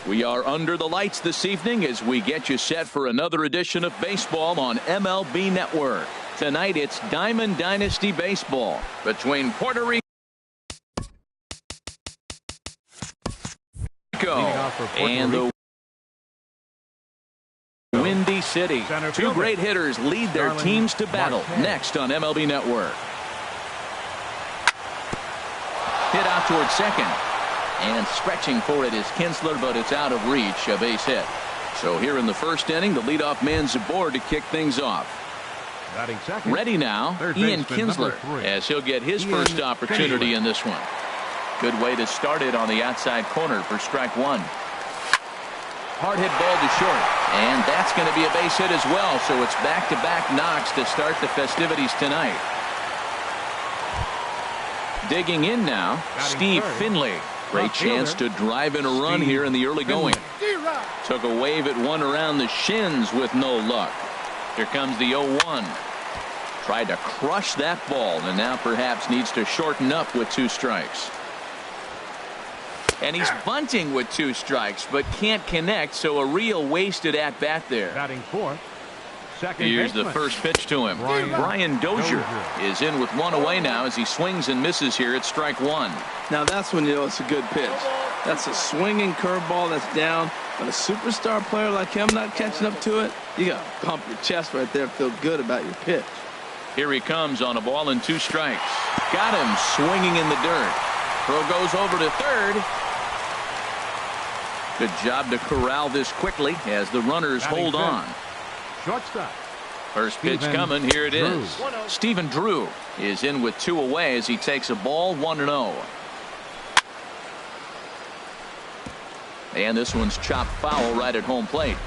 We are under the lights this evening as we get you set for another edition of baseball on MLB Network. Tonight it's Diamond Dynasty Baseball between Puerto Rico and the Windy City. Two great hitters lead their teams to battle next on MLB Network. Hit out towards second. And stretching for it is Kinsler, but it's out of reach, a base hit. So here in the first inning, the leadoff man's aboard to kick things off. Ready now, Ian Kinsler, as he'll get his first opportunity in this one. Good way to start it on the outside corner for strike one. Hard hit ball to short, and that's going to be a base hit as well. So it's back-to-back knocks to start the festivities tonight. Digging in now, Steve Finley. Great chance to drive in a run here in the early going. Took a wave at one around the shins with no luck. Here comes the 0-1. Tried to crush that ball and now perhaps needs to shorten up with 2 strikes. And he's bunting with 2 strikes but can't connect, so a real wasted at bat there. Batting fourth. Here's the first pitch to him. Brian Dozier is in with 1 away now as he swings and misses here at strike 1. Now that's when you know it's a good pitch. That's a swinging curveball that's down. But a superstar player like him not catching up to it, you got to pump your chest right there, feel good about your pitch. Here he comes on a ball and 2 strikes. Got him swinging in the dirt. Throw goes over to third. Good job to corral this quickly as the runners hold on. Shortstop. First pitch coming. Here it is. Stephen Drew is in with 2 away as he takes a ball 1-0. And this one's chopped foul right at home plate.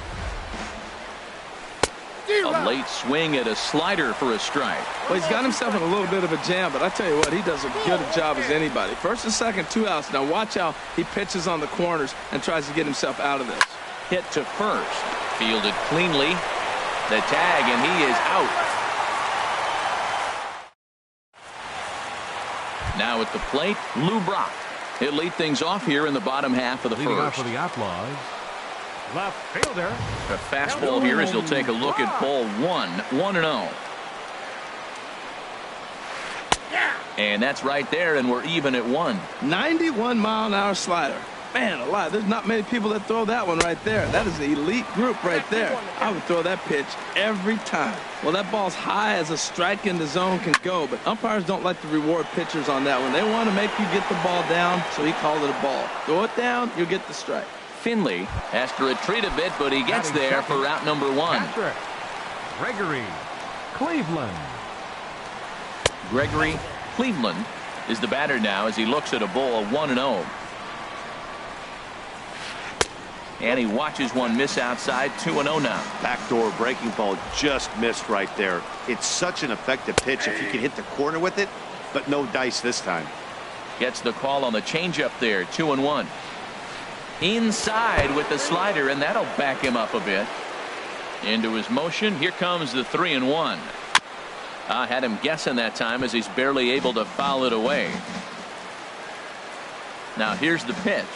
A late swing at a slider for a strike. Well, he's got himself in a little bit of a jam, but I tell you what, he does as good a job as anybody. First and second, 2 outs. Now watch how he pitches on the corners and tries to get himself out of this. Hit to first. Fielded cleanly. The tag, and he is out. Now at the plate, Lou Brock. He'll lead things off here in the bottom half of the Leading first. off for the Outlaws, left fielder. A fastball here as he'll take a look at ball 1, 1-0. And that's right there, and we're even at 1. 91-mile-an-hour slider. Man alive, there's not many people that throw that one right there. That is an elite group right there. I would throw that pitch every time. Well, that ball's high as a strike in the zone can go, but umpires don't like to reward pitchers on that one. They want to make you get the ball down, so he called it a ball. Throw it down, you'll get the strike. Finley has to retreat a bit, but he gets there for route number 1. Patrick Gregory Cleveland. Gregory Cleveland is the batter now as he looks at a ball 1-0. And he watches one miss outside. 2-0 now. Backdoor breaking ball just missed right there. It's such an effective pitch if you can hit the corner with it, but no dice this time. Gets the call on the changeup there. 2-1. Inside with the slider, and that'll back him up a bit. Into his motion. Here comes the 3-1. I had him guessing that time as he's barely able to foul it away. Now here's the pitch.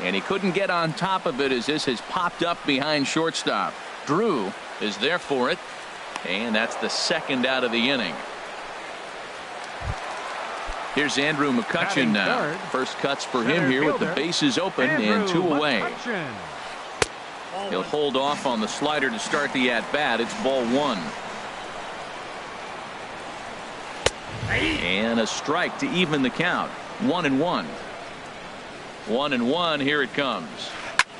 And he couldn't get on top of it as this has popped up behind shortstop. Drew is there for it. And that's the second out of the inning. Here's Andrew McCutchen now. First cuts for him here with the bases open and 2 away. He'll hold off on the slider to start the at-bat. It's ball 1. And a strike to even the count. 1-1. 1-1. Here it comes.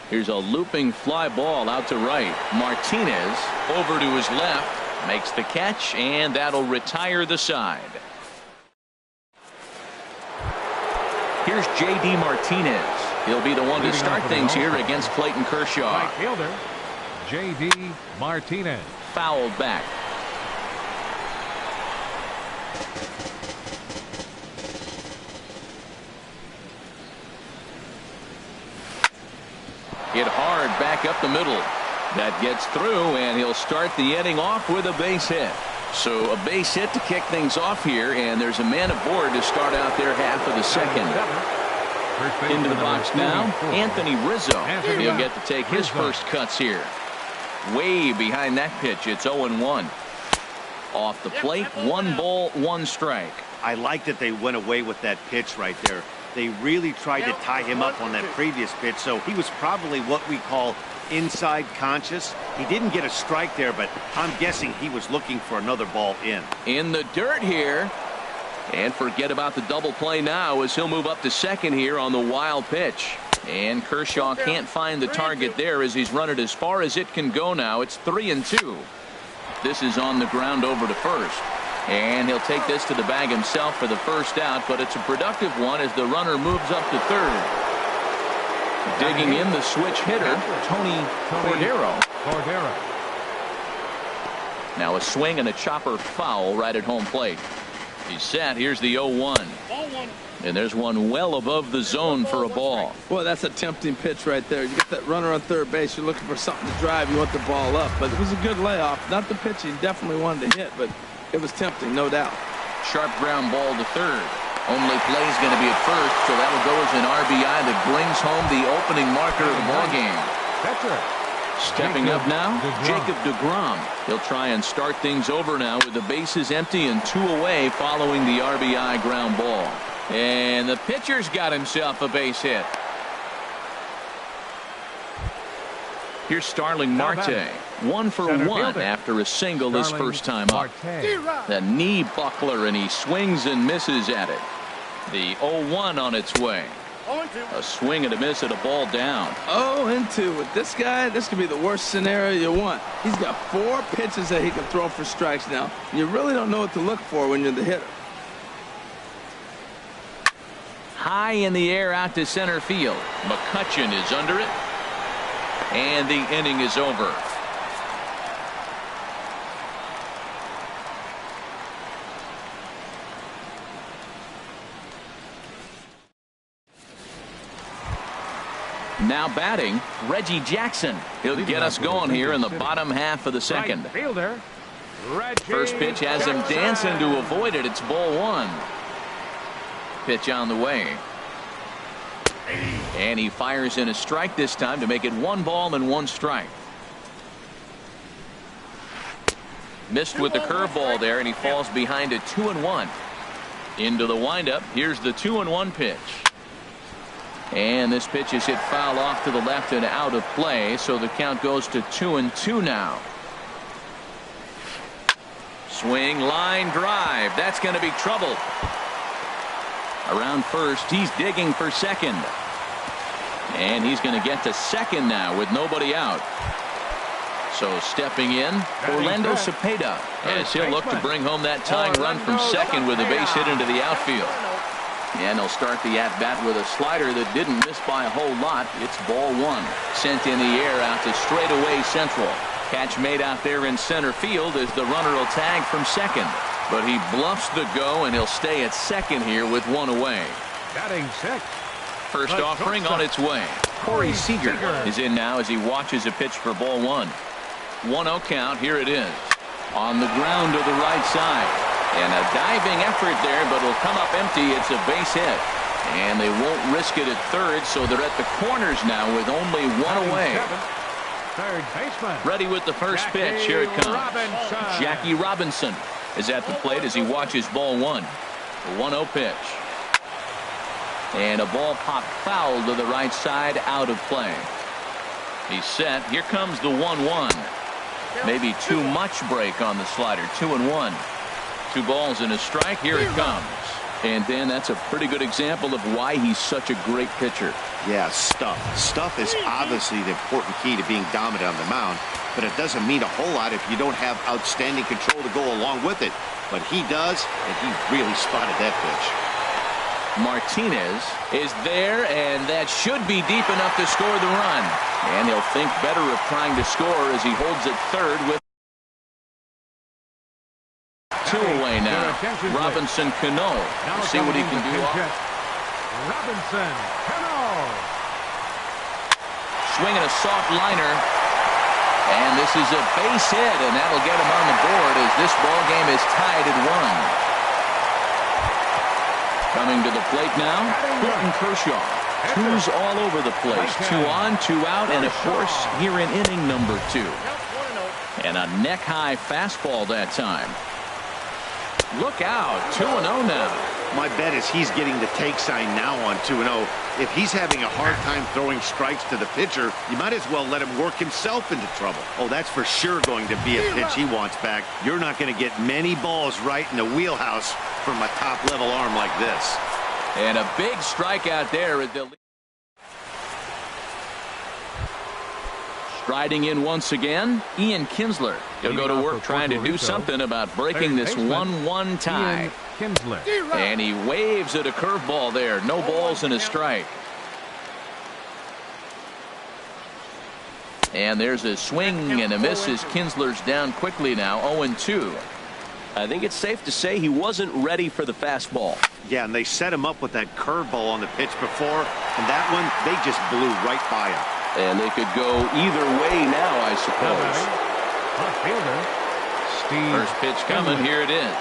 Here's a looping fly ball out to right. Martinez over to his left, makes the catch, and that'll retire the side. Here's J.D. Martinez. He'll be the one to start things here against Clayton Kershaw. Right fielder J.D. Martinez. Fouled back. Hit hard back up the middle. That gets through, and he'll start the inning off with a base hit. So a base hit to kick things off here, and there's a man aboard to start out their half of the second. Into the box now, Anthony Rizzo. He'll get to take his first cuts here. Way behind that pitch. It's 0-1. Off the plate, 1 ball, 1 strike. I like that they went away with that pitch right there. They really tried to tie him up on that previous pitch, so he was probably what we call inside conscious. He didn't get a strike there, but I'm guessing he was looking for another ball in the dirt here. And forget about the double play now as he'll move up to second here on the wild pitch. And Kershaw can't find the target there as he's run it as far as it can go now. It's 3-2. This is on the ground over to first. And he'll take this to the bag himself for the first out, but it's a productive one as the runner moves up to third. Digging in the switch hitter, Tony Cordero. Now a swing and a chopper foul right at home plate. He's set. Here's the 0-1. And there's one well above the zone for a ball. Boy, that's a tempting pitch right there. You get that runner on third base. You're looking for something to drive. You want the ball up. But it was a good layoff. Not the pitch he definitely wanted to hit, but it was tempting, no doubt. Sharp ground ball to third. Only play is going to be at first, so that will go as an RBI that brings home the opening marker of the ball game. Stepping up now, Jacob deGrom. He'll try and start things over now with the bases empty and 2 away following the RBI ground ball. And the pitcher's got himself a base hit. Here's Starling Marte. 1 for 1 after a single his first time up. The knee buckler, and he swings and misses at it. The 0-1 on its way. A swing and a miss at a ball down. 0-2 with this guy. This could be the worst scenario you want. He's got 4 pitches that he can throw for strikes now. You really don't know what to look for when you're the hitter. High in the air out to center field. McCutchen is under it. And the inning is over. Now batting, Reggie Jackson. He'll get us going here in the bottom half of the second. First pitch has him dancing to avoid it. It's ball 1. Pitch on the way. And he fires in a strike this time to make it 1 ball and 1 strike. Missed with the curveball there, and he falls behind a 2-1. Into the windup. Here's the 2-1 pitch. And this pitch is hit foul off to the left and out of play, so the count goes to 2-2 now. Swing, line drive. That's going to be trouble. Around first, he's digging for second. And he's going to get to second now with nobody out. So stepping in, Orlando Cepeda, as he'll look to bring home that tying run from second with a base hit into the outfield. And he'll start the at-bat with a slider that didn't miss by a whole lot. It's ball 1. Sent in the air out to straightaway central. Catch made out there in center field as the runner will tag from second. But he bluffs the go, and he'll stay at second here with 1 away. Batting 6. First offering on its way. Corey Seager is in now as he watches a pitch for ball 1. 1-0 count. Here it is. On the ground to the right side. And a diving effort there, but it'll come up empty. It's a base hit. And they won't risk it at third, so they're at the corners now with only 1 away. Third baseman. Ready with the first pitch. Here it comes. Jackie Robinson is at the plate as he watches ball 1. 1-0 pitch. And a ball popped foul to the right side, out of play. He's set. Here comes the 1-1. Maybe too much break on the slider. 2-1. 2 balls and a strike. Here it comes. And then that's a pretty good example of why he's such a great pitcher. Yeah, stuff. Stuff is obviously the important key to being dominant on the mound, but it doesn't mean a whole lot if you don't have outstanding control to go along with it. But he does, and he really spotted that pitch. Martinez is there, and that should be deep enough to score the run. And he'll think better of trying to score as he holds it third with 2 away now. Robinson Cano. We'll see what he can do. Robinson Cano. Swinging a soft liner. And this is a base hit, and that'll get him on the board as this ball game is tied at 1. Coming to the plate now, Clayton Kershaw. Twos all over the place. 2 on, 2 out, and of course, here in inning number 2. And a neck-high fastball that time. Look out, 2-0 now. My bet is he's getting the take sign now on 2-0. If he's having a hard time throwing strikes to the pitcher, you might as well let him work himself into trouble. Oh, that's for sure going to be a pitch he wants back. You're not going to get many balls right in the wheelhouse from a top-level arm like this. And a big strikeout there at the... Striding in once again, Ian Kinsler. He'll go to work trying to do something about breaking this 1-1 tie. And he waves at a curveball there. No balls and a strike. And there's a swing and a miss as Kinsler's down quickly now, 0-2. I think it's safe to say he wasn't ready for the fastball. Yeah, and they set him up with that curveball on the pitch before, and that one, they just blew right by him. And they could go either way now, I suppose. First pitch coming. Here it is.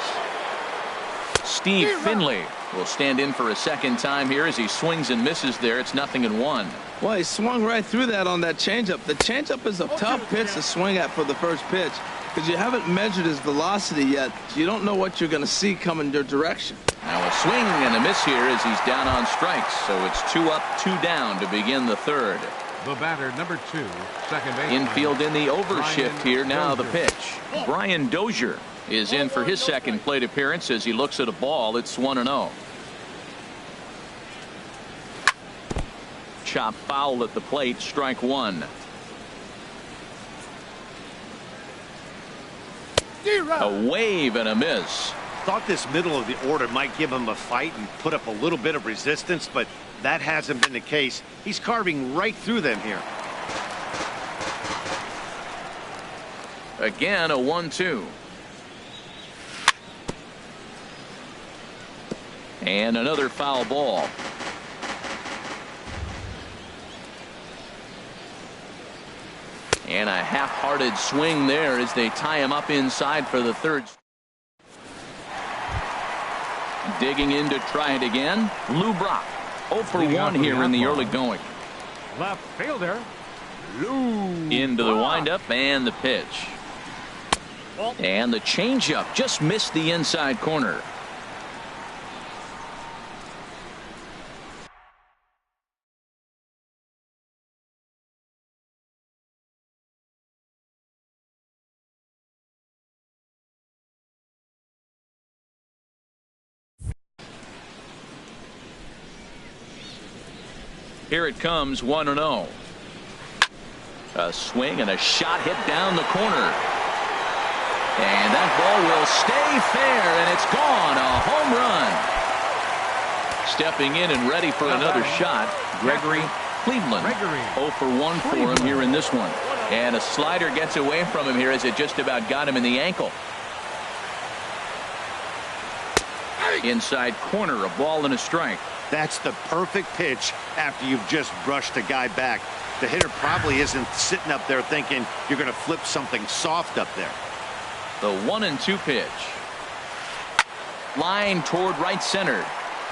Steve Finley will stand in for a second time here as he swings and misses there. It's 0-1. Well, he swung right through that on that changeup. The changeup is a tough pitch to swing at for the first pitch because you haven't measured his velocity yet. So you don't know what you're going to see coming your direction. Now a swing and a miss here as he's down on strikes. So it's 2 up, 2 down to begin the third. The batter, number 2, second base. Infield in the overshift here. Now the pitch. Brian Dozier is in for his second plate appearance as he looks at a ball. It's 1-0. Chop foul at the plate. Strike 1. A wave and a miss. Thought this middle of the order might give him a fight and put up a little bit of resistance, but that hasn't been the case. He's carving right through them here. Again, a 1-2. And another foul ball. And a half-hearted swing there as they tie him up inside for the third. Digging in to try it again, Lou Brock. 0 for 1 here in the early going. Left fielder, Lou. Into the windup and the pitch. And the changeup just missed the inside corner. Here it comes, 1-0. A swing and a shot hit down the corner. And that ball will stay fair, and it's gone. A home run. Stepping in and ready for another shot, Gregory Cleveland. 0 for 1 for him here in this one. And a slider gets away from him here as it just about got him in the ankle. Inside corner, a ball and a strike. That's the perfect pitch after you've just brushed a guy back. The hitter probably isn't sitting up there thinking you're going to flip something soft up there. The 1-2 pitch. Line toward right center.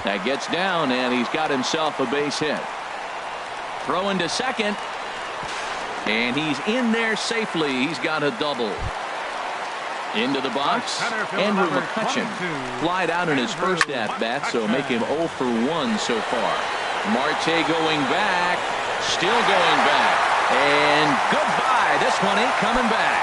That gets down, and he's got himself a base hit. Throwing to second. And he's in there safely. He's got a double. Into the box, Andrew McCutchen flied out in his first at-bat, so make him 0 for 1 so far. Marte going back, still going back, and goodbye. This one ain't coming back.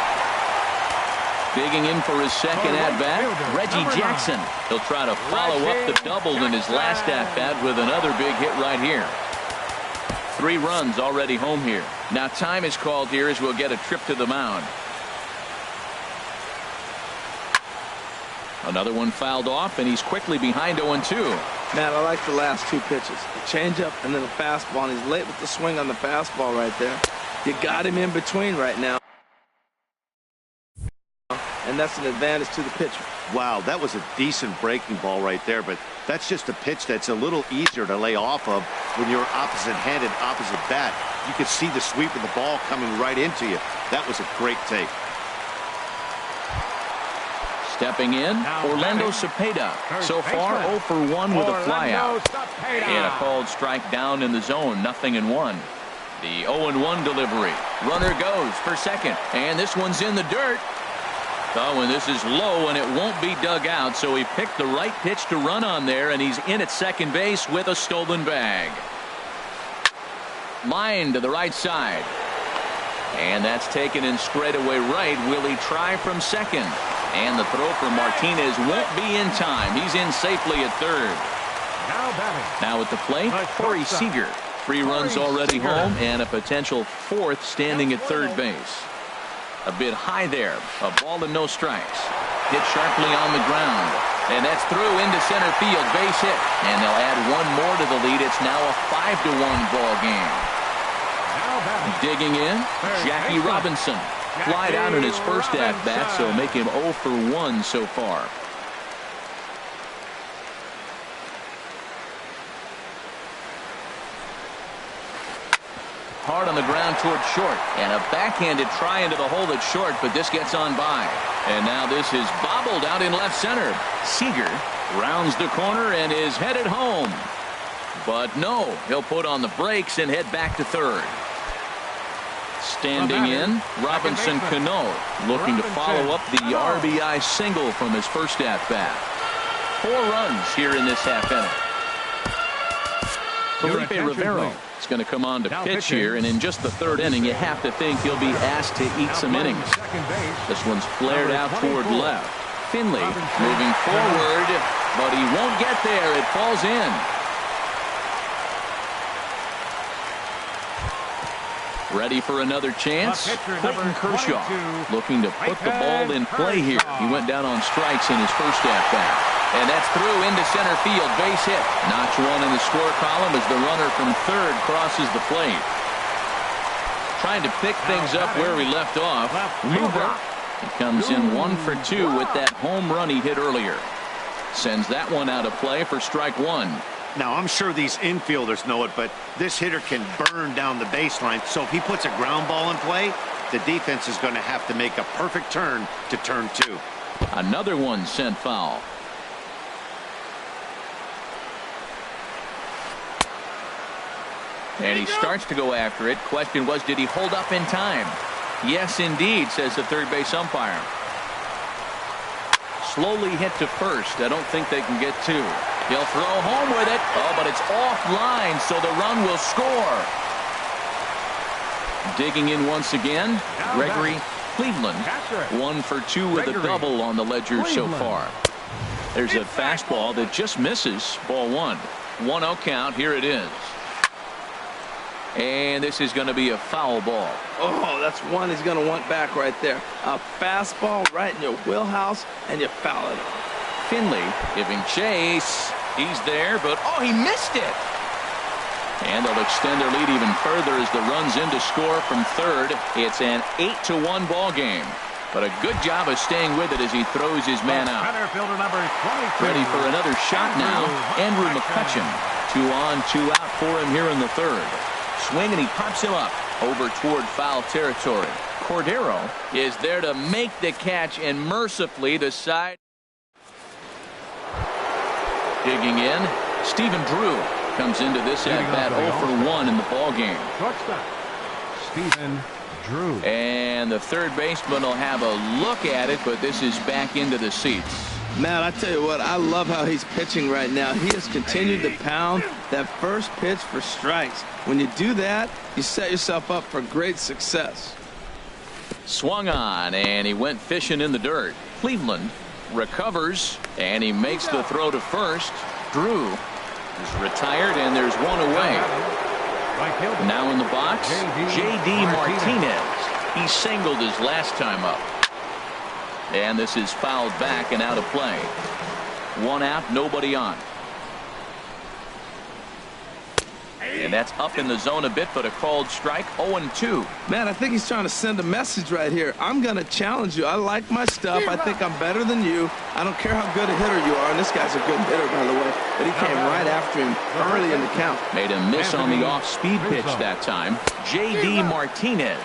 Digging in for his second at-bat, Reggie Jackson. He'll try to follow up the double in his last at-bat with another big hit right here. 3 runs already home here. Now time is called here as we'll get a trip to the mound. Another one fouled off, and he's quickly behind 0-2. Man, I like the last 2 pitches. The changeup and then the fastball, and he's late with the swing on the fastball right there. You got him in between right now. And that's an advantage to the pitcher. Wow, that was a decent breaking ball right there, but that's just a pitch that's a little easier to lay off of when you're opposite-handed, opposite bat. You could see the sweep of the ball coming right into you. That was a great take. Stepping in, Orlando Cepeda. So far, 0 for 1 with a flyout. And a called strike down in the zone, 0-1. The 0-1 delivery. Runner goes for second, and this one's in the dirt. Oh, and this is low, and it won't be dug out, so he picked the right pitch to run on there, and he's in at second base with a stolen bag. Line to the right side. And that's taken in straightaway right. Will he try from second? And the throw from Martinez won't be in time. He's in safely at third. Now at the plate, Corey Seager. 3 runs already home and a potential 4th standing at third base. A bit high there. A ball and no strikes. Hit sharply on the ground. And that's through into center field. Base hit. And they'll add 1 more to the lead. It's now a 5-1 ball game. Digging in, Jackie Robinson. Flied out in his first at-bat, so make him 0 for 1 so far. Hard on the ground toward short, and a backhanded try into the hole that's short, but this gets on by. And now this is bobbled out in left center. Seager rounds the corner and is headed home. But no, he'll put on the brakes and head back to third. Standing in, Robinson Cano, looking to follow up the RBI single from his first at-bat. 4 runs here in this half inning. Felipe Rivero is going to come on to pitch here, and in just the 3rd inning, you have to think he'll be asked to eat some innings. This one's flared out toward left. Finley moving forward, but he won't get there. It falls in. Ready for another chance? Clayton Kershaw looking to put the ball in play here. He went down on strikes in his first at-bat. And that's through into center field. Base hit. Notch 1 in the score column as the runner from third crosses the plate. Trying to pick things up where he left off. Luber. He comes in 1 for 2 with that home run he hit earlier. Sends that one out of play for strike 1. Now, I'm sure these infielders know it, but this hitter can burn down the baseline. So if he puts a ground ball in play, the defense is going to have to make a perfect turn to turn 2. Another one sent foul. And he starts to go after it. Question was, did he hold up in time? Yes, indeed, says the third base umpire. Slowly hit to first. I don't think they can get 2. He'll throw home with it. Oh, but it's offline, so the run will score. Digging in once again, Gregory Cleveland. 1 for 2 with a double on the ledger so far. There's a fastball that just misses. Ball 1. 1-0 count. Here it is. And this is going to be a foul ball. Oh, that's one he's going to want back right there. A fastball right in your wheelhouse, and you foul it. Finley giving chase. He's there, but oh, he missed it. And they'll extend their lead even further as the run's in to score from third. It's an 8-1 ball game. But a good job of staying with it as he throws his man out. Ready for another shot now. Andrew McCutchen. 2 on, 2 out for him here in the third. Swing, and he pops him up over toward foul territory. Cordero is there to make the catch, and mercifully the side. Digging in, Stephen Drew comes into this at-bat 0 for 1 in the ball game. Stephen Drew. And the third baseman will have a look at it, but this is back into the seats. Matt, I tell you what, I love how he's pitching right now. He has continued to pound that first pitch for strikes. When you do that, you set yourself up for great success. Swung on, and he went fishing in the dirt. Cleveland recovers, and he makes the throw to first. Drew is retired, and there's one away. Now in the box, J.D. Martinez. He singled his last time up. And this is fouled back and out of play. 1 out, nobody on. And that's up in the zone a bit, but a called strike. 0-2. Man, I think he's trying to send a message right here. I'm going to challenge you. I like my stuff. I think I'm better than you. I don't care how good a hitter you are. And this guy's a good hitter, by the way. But he came right after him early in the count. Made a miss on the off-speed pitch that time. J.D. Martinez.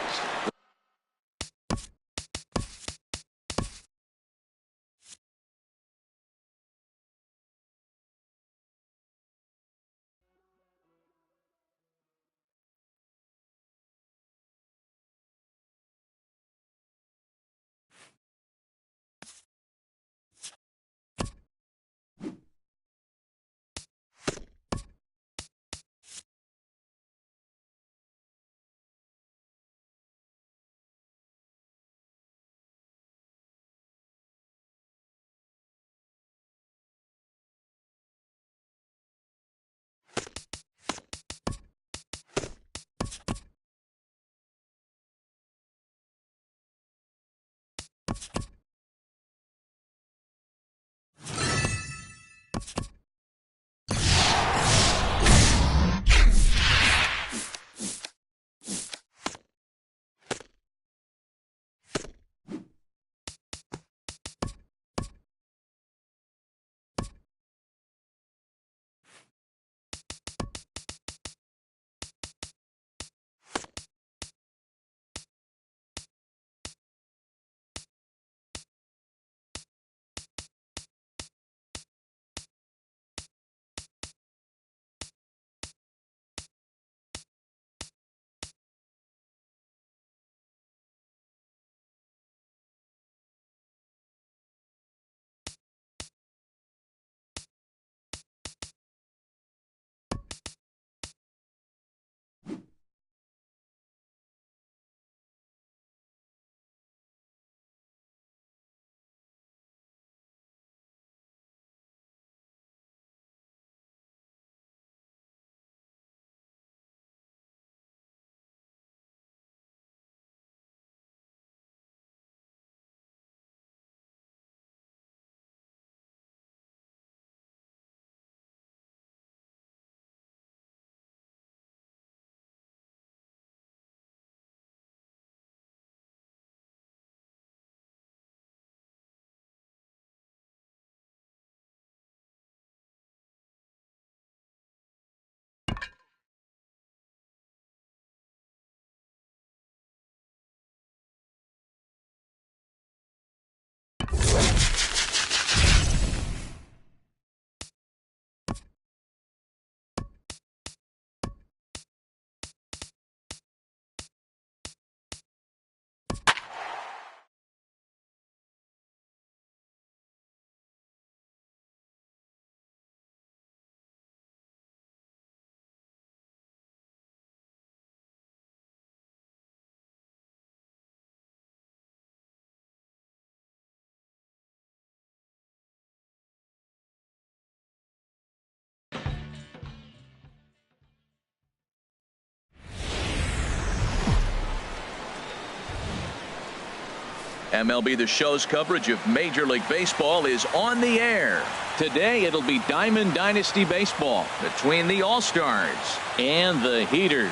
MLB The Show's coverage of Major League Baseball is on the air. Today it'll be Diamond Dynasty Baseball between the All-Stars and the Heaters.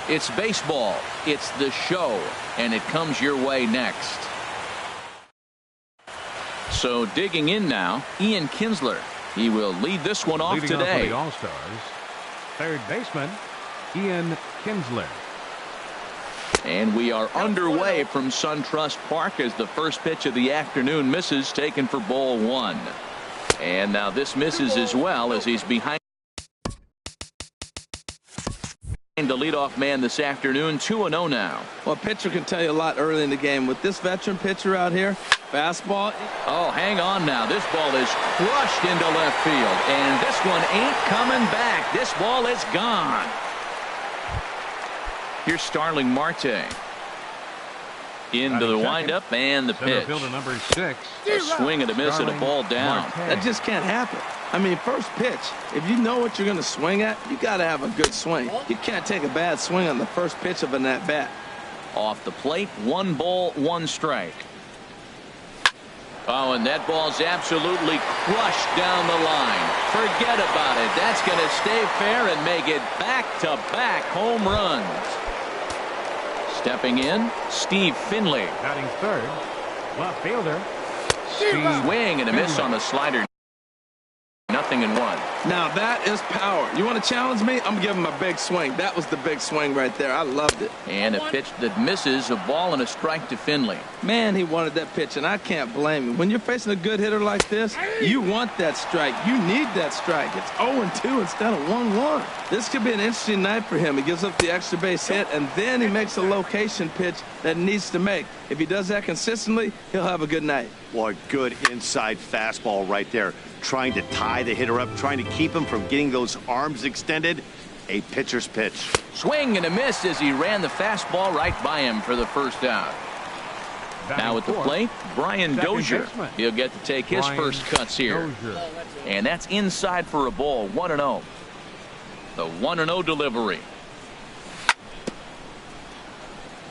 It's baseball, it's the show, and it comes your way next. So digging in now, Ian Kinsler. He will lead this one off Leading today. off for the All-Stars, third baseman, Ian Kinsler. And we are underway from SunTrust Park as the first pitch of the afternoon misses, taken for ball one. And now this misses as well as he's behind the leadoff man this afternoon. 2-0 now. Well, a pitcher can tell you a lot early in the game. With this veteran pitcher out here, fastball. Oh, hang on now. This ball is crushed into left field. And this one ain't coming back. This ball is gone. Here's Starling Marte. Into the windup and the pitch. Fielder number 6. A swing and a miss and a ball down. Marte. That just can't happen. I mean, first pitch, if you know what you're going to swing at, you got to have a good swing. You can't take a bad swing on the first pitch of an at-bat. Off the plate, 1 ball, 1 strike. Oh, and that ball's absolutely crushed down the line. Forget about it. That's going to stay fair and make it back-to-back home runs. Stepping in, Steve Finley. Batting third, left fielder, Swing and a miss on the slider. 0-1. Now that is power. You want to challenge me? I'm giving him a big swing. That was the big swing right there. I loved it. And a pitch that misses, a ball and a strike to Finley. Man, he wanted that pitch, and I can't blame him. When you're facing a good hitter like this, you want that strike. You need that strike. It's 0-2 instead of 1-1. This could be an interesting night for him. He gives up the extra base hit, and then he makes a location pitch that he needs to make. If he does that consistently, he'll have a good night. Well, a good inside fastball right there. Trying to tie the hitter up, trying to keep him from getting those arms extended. A pitcher's pitch. Swing and a miss as he ran the fastball right by him for the first out. Now at the plate, Brian Dozier. He'll get to take his first cuts here. And that's inside for a ball, 1-0. The 1-0 delivery.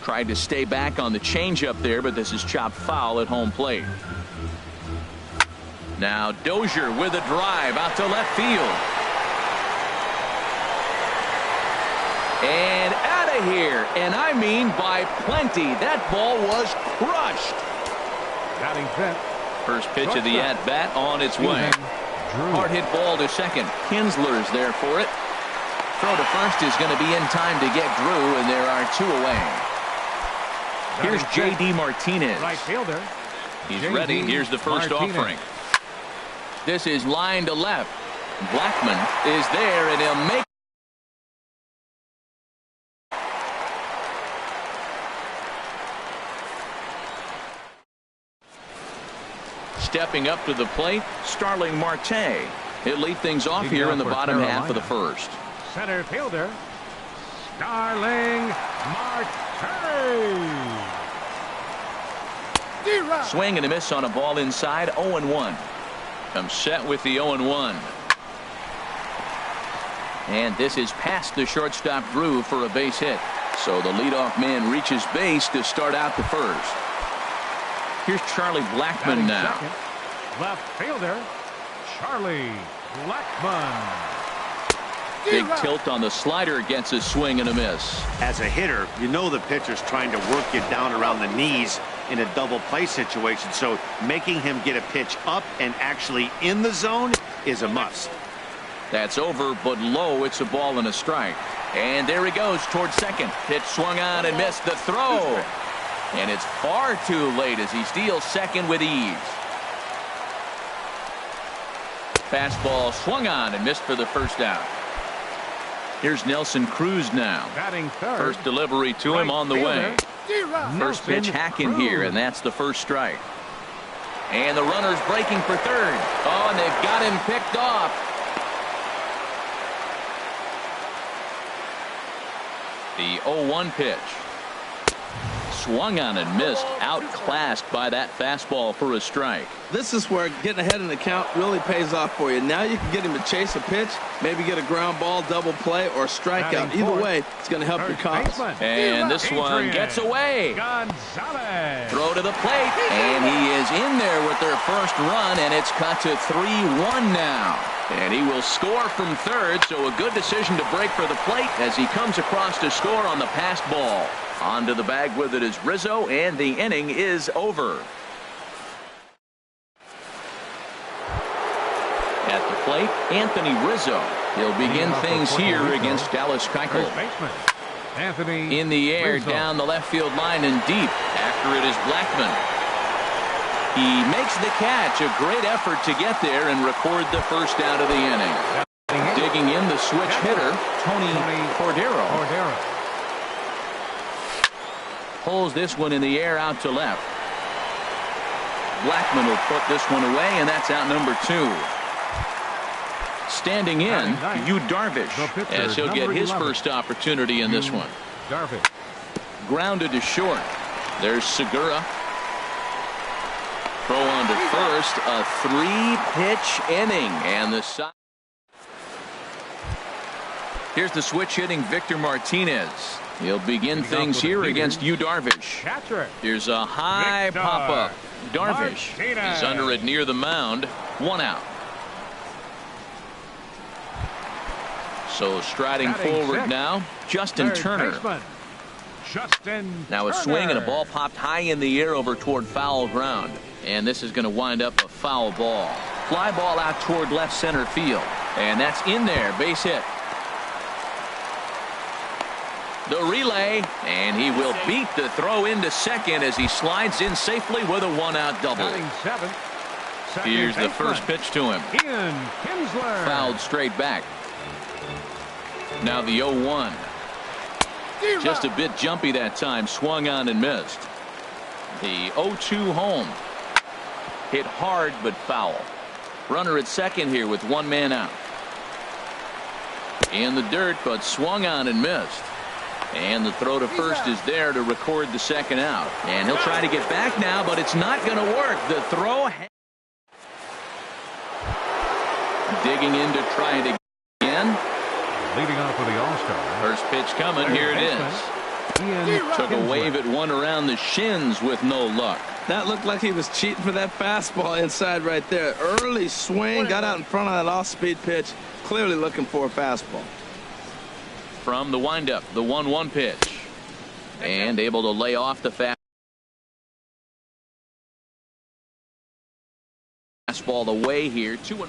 Tried to stay back on the changeup there, but this is chopped foul at home plate. Now Dozier with a drive out to left field. And out of here. And I mean by plenty. That ball was crushed. Batting fifth. First pitch of the at-bat on its way. Hard hit ball to second. Kinsler's there for it. Throw to first is going to be in time to get Drew, and there are two away. Here's J.D. Martinez. Right fielder. He's ready. Here's the first offering. This is line to left. Blackmon is there, and he'll make. Stepping up to the plate, Starling Marte. He'll lead things off here in the bottom half of the first. Center fielder, Starling Marte. Swing and a miss on a ball inside. 0-1. Comes set with the 0-1. And this is past the shortstop Drew for a base hit. So the leadoff man reaches base to start out the first. Here's Charlie Blackmon now. Second, left fielder, Charlie Blackmon. Big tilt on the slider, gets a swing and a miss. As a hitter, you know the pitcher's trying to work you down around the knees in a double play situation, so making him get a pitch up and actually in the zone is a must. That's over, but low. It's a ball and a strike. And there he goes towards second. Pitch swung on and missed the throw. And it's far too late as he steals second with ease. Fastball swung on and missed for the first out. Here's Nelson Cruz now. Batting third. First delivery to him on the way. First pitch hacking here, and that's the first strike. And the runner's breaking for third. Oh, and they've got him picked off. The 0-1 pitch. Swung on and missed. Outclassed by that fastball for a strike. This is where getting ahead in the count really pays off for you. Now you can get him to chase a pitch, maybe get a ground ball, double play, or strikeout. Either way, it's going to help your cause. And this one gets away. Gonzalez. Throw to the plate, and he is in there with their first run, and it's cut to 3-1 now. And he will score from third, so a good decision to break for the plate as he comes across to score on the passed ball. Onto the bag with it is Rizzo, and the inning is over. At the plate, Anthony Rizzo. He'll begin things here against Dallas Keuchel. Anthony in the air, Rizzo. down the left field line and deep. After it is Blackmon. He makes the catch. A great effort to get there and record the first out of the inning. Digging in the switch hitter, Tony Cordero. Pulls this one in the air out to left. Blackmon will put this one away, and that's out number 2. Standing in, Yu Darvish, as he'll get his first opportunity in this one. Darvish. Grounded to short. There's Segura. Throw on to first. A 3-pitch inning, and the side. Here's the switch hitting Victor Martinez. He'll begin things here against Yu Darvish. Here's a high pop-up. Darvish is under it near the mound. 1 out. So striding forward now, Justin Turner. Now a swing and a ball popped high in the air over toward foul ground. And this is going to wind up a foul ball. Fly ball out toward left center field. And that's in there. Base hit. The relay, and he will beat the throw into second as he slides in safely with a 1-out double. Here's the first pitch to him. Ian Kinsler. Fouled straight back. Now the 0-1. Just a bit jumpy that time. Swung on and missed. The 0-2 home. Hit hard but foul. Runner at second here with 1 man out. In the dirt, but swung on and missed. And the throw to first is there to record the second out. And he'll try to get back now, but it's not going to work. The throw. Digging in to try it again. Leading off for the All-Star. First pitch coming. Here it is. Ian Took a Kinsler. wave at one around the shins with no luck. That looked like he was cheating for that fastball inside right there. Early swing, got out in front of that off-speed pitch. Clearly looking for a fastball. From the windup, the 1-1 pitch. And able to lay off the fastball away here. 2-1.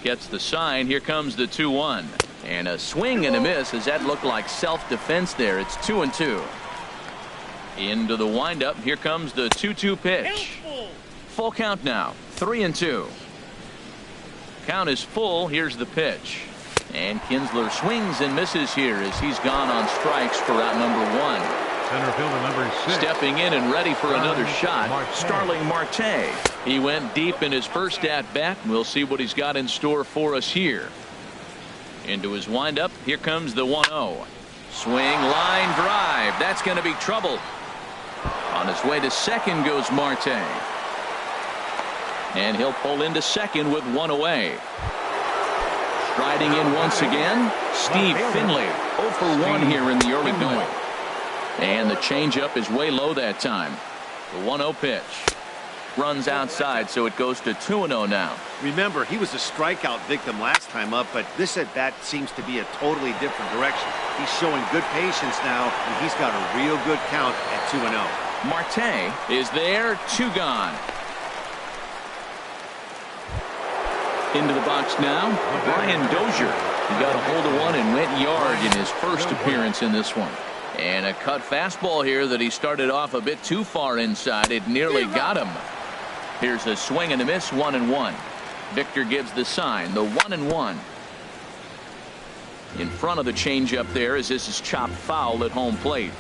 Gets the sign. Here comes the 2-1. And a swing and a miss as that looked like self-defense there. It's 2-2. Into the windup. Here comes the 2-2 pitch. Full count now. 3-2. Count is full. Here's the pitch. And Kinsler swings and misses here as he's gone on strikes for out number 1. Center fielder number 6. Stepping in and ready for another shot, Marte. Starling Marte. He went deep in his first at bat. We'll see what he's got in store for us here. Into his windup. Here comes the 1-0. Swing, line drive. That's going to be trouble. On his way to second goes Marte. And he'll pull into second with one away. Striding in once again, Steve Finley. 0 for 1 here in the early going. And the changeup is way low that time. The 1-0 pitch. Runs outside, so it goes to 2-0 now. Remember, he was a strikeout victim last time up, but this at bat seems to be a totally different direction. He's showing good patience now, and he's got a real good count at 2-0. Marte is there, 2 gone. Into the box now, Brian Dozier. He got a hold of one and went yard in his first appearance in this one. And a cut fastball here that he started off a bit too far inside. It nearly got him. Here's a swing and a miss, 1-1. Victor gives the sign, the 1-1. In front of the changeup there as this is chopped foul at home plate.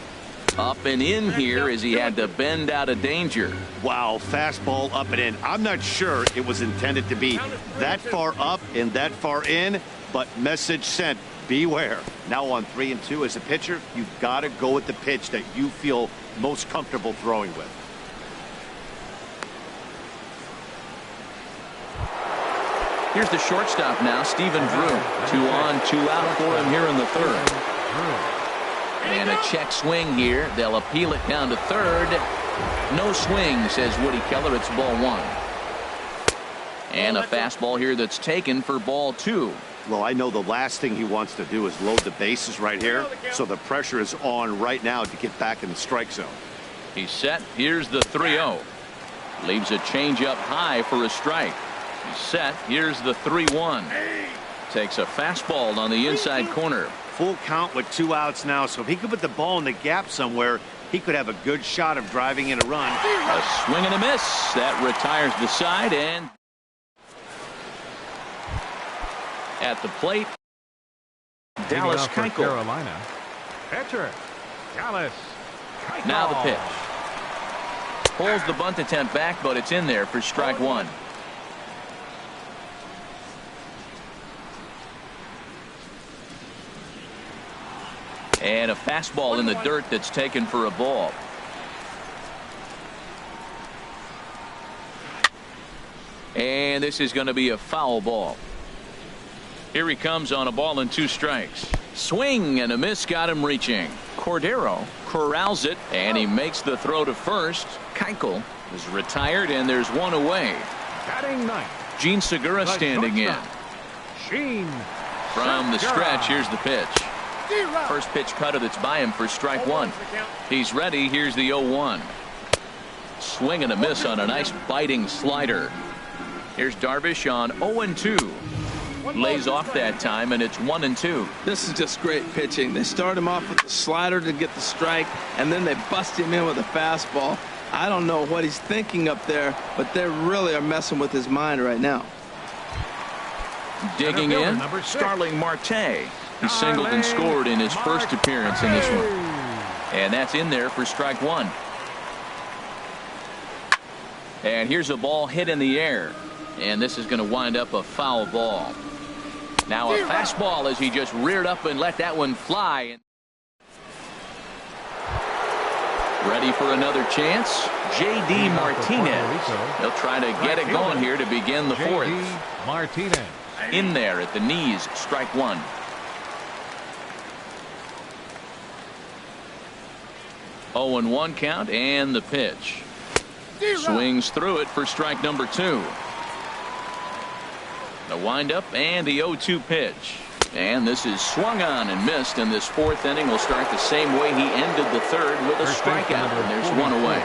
Up and in here as he had to bend out of danger. Wow, fastball up and in. I'm not sure it was intended to be that far up and that far in, but message sent. Beware. Now on 3-2 as a pitcher, you've got to go with the pitch that you feel most comfortable throwing with. Here's the shortstop now, Stephen Drew. 2 on, 2 out for him here in the third. And a check swing here. They'll appeal it down to third. No swing, says Woody Keller. It's ball 1. And a fastball here that's taken for ball 2. Well, I know the last thing he wants to do is load the bases right here, so the pressure is on right now to get back in the strike zone. He's set. Here's the 3-0. Leaves a changeup high for a strike. He's set. Here's the 3-1. Takes a fastball on the inside corner. Full count with 2 outs now, so if he could put the ball in the gap somewhere, he could have a good shot of driving in a run. A swing and a miss. That retires the side, and at the plate, Dallas Keuchel. Carolina. Pitcher, Dallas Keuchel. Now the pitch. Pulls the bunt attempt back, but it's in there for strike 1. And a fastball in the dirt that's taken for a ball. And this is going to be a foul ball. Here he comes on a ball and 2 strikes. Swing and a miss got him reaching. Cordero corrals it, and he makes the throw to first. Keuchel is retired, and there's 1 away. Batting 9th. Gene Segura standing in. Gene From the Segura. stretch, here's the pitch. First pitch cutter that's by him for strike 1. He's ready. Here's the 0-1. Swing and a miss on a nice biting slider. Here's Darvish on 0-2. Lays off that time, and it's 1-2. This is just great pitching. They start him off with the slider to get the strike, and then they bust him in with a fastball. I don't know what he's thinking up there, but they really are messing with his mind right now. Digging Center in, fielder, number 6. Starling Marte. He singled and scored in his first appearance in this one. And that's in there for strike 1. And here's a ball hit in the air. And this is going to wind up a foul ball. Now a fastball as he just reared up and let that one fly. Ready for another chance. J.D. Martinez. He'll try to get it going here to begin the 4th. Martinez. In there at the knees, strike 1. 0-1 count and the pitch. Swings through it for strike number 2. The windup and the 0-2 pitch. And this is swung on and missed, and this 4th inning will start the same way he ended the 3rd with a strikeout, and there's 1 away.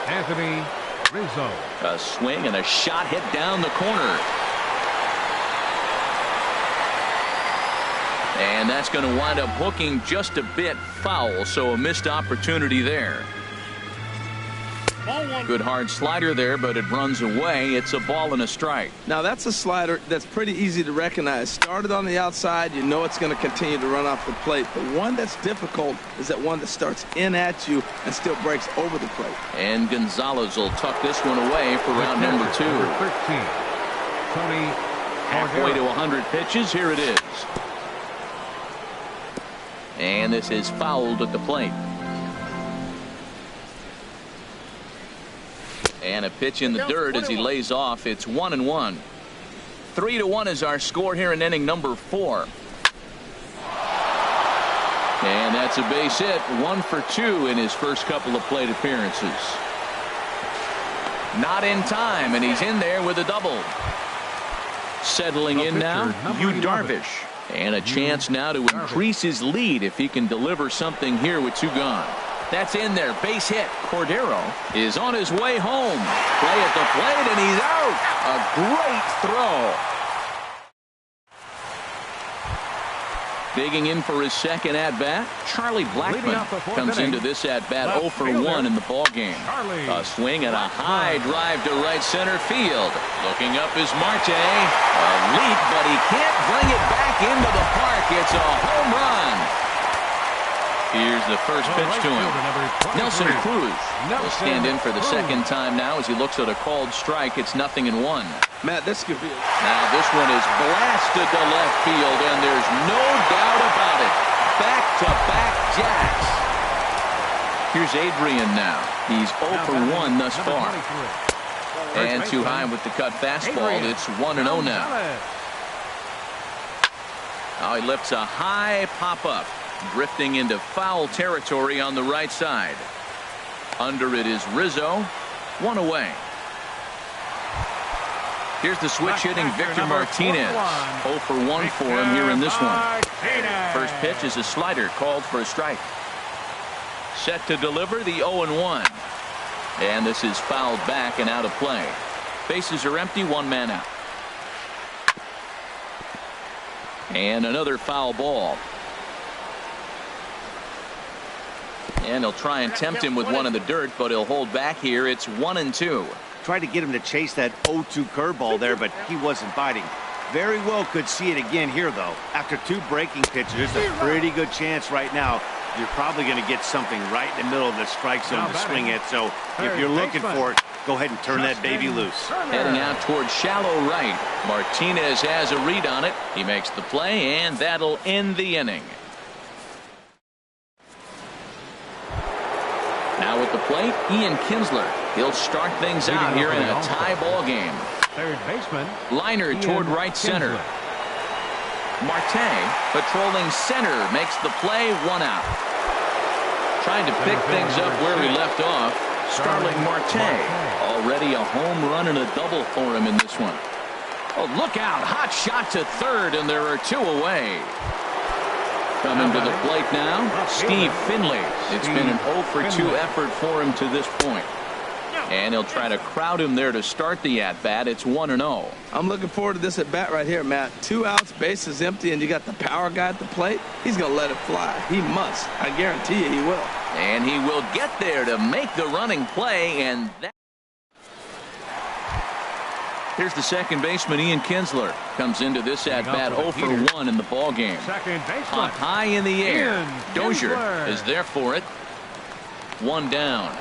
Anthony Rizzo. A swing and a shot hit down the corner. And that's going to wind up hooking just a bit foul, so a missed opportunity there. Good hard slider there, but it runs away. It's a ball and a strike. Now that's a slider that's pretty easy to recognize. Started on the outside, you know it's going to continue to run off the plate. The one that's difficult is that one that starts in at you and still breaks over the plate. And Gonzalez will tuck this one away for round number 2. Number 13, Tony Halfway to 100 pitches. Here it is. And this is fouled at the plate. And a pitch in the dirt as he lays off. It's 1-1. 3-1 is our score here in inning number 4. And that's a base hit. 1 for 2 in his first couple of plate appearances. Not in time, and he's in there with a double. Settling in now, Yu Darvish. And a chance now to increase his lead if he can deliver something here with 2 gone. That's in there. Base hit. Cordero is on his way home. Play at the plate, and he's out. A great throw. Digging in for his second at-bat, Charlie Blackmon comes into this at-bat 0 for 1 in the ballgame. A swing and a high drive to right center field. Looking up is Marte. A leap, but he can't bring it back into the park. It's a home run. Here's the first pitch to him. Nelson Cruz will stand in for the second time now as he looks at a called strike. It's 0-1. Matt, this could be. Now this one is blasted to left field, and there's no doubt about it. Back-to-back jacks. Here's Adrian now. He's 0 for 1 thus far. And too high with the cut fastball. It's 1-0 now. Now he lifts a high pop-up. Drifting into foul territory on the right side. Under it is Rizzo. 1 away. Here's the switch hitting Victor Martinez. 0 for 1 for him here in this one. First pitch is a slider called for a strike. Set to deliver the 0-1. And this is fouled back and out of play. Bases are empty, 1 man out. And another foul ball. And he'll try and tempt him with one in the dirt, but he'll hold back here. It's 1-2. Tried to get him to chase that 0-2 curveball there, but he wasn't biting. Very well could see it again here, though. After 2 breaking pitches, there's a pretty good chance right now you're probably going to get something right in the middle of the strike zone to swing at. So if you're looking for it, go ahead and turn that baby loose. Heading out towards shallow right. Martinez has a read on it. He makes the play, and that'll end the inning. Now at the plate, Ian Kinsler. He'll start things out here in a tie ball game. Third baseman. Liner toward right center. Marte patrolling center makes the play, 1 out. Trying to pick things up where he left off. Starling Marte. Already a home run and a double for him in this one. Oh, look out. Hot shot to third, and there are 2 away. Coming to the plate now, Steve Finley. It's been an 0 for 2 effort for him to this point. And he'll try to crowd him there to start the at-bat. It's 1-0. I'm looking forward to this at-bat right here, Matt. 2 outs, bases empty, and you got the power guy at the plate. He's going to let it fly. He must. I guarantee you he will. And he will get there to make the running play, and that. Here's the second baseman, Ian Kinsler. Comes into this at-bat 0 for 1 in the ballgame. Hot high in the air. Dozier is there for it. 1 down.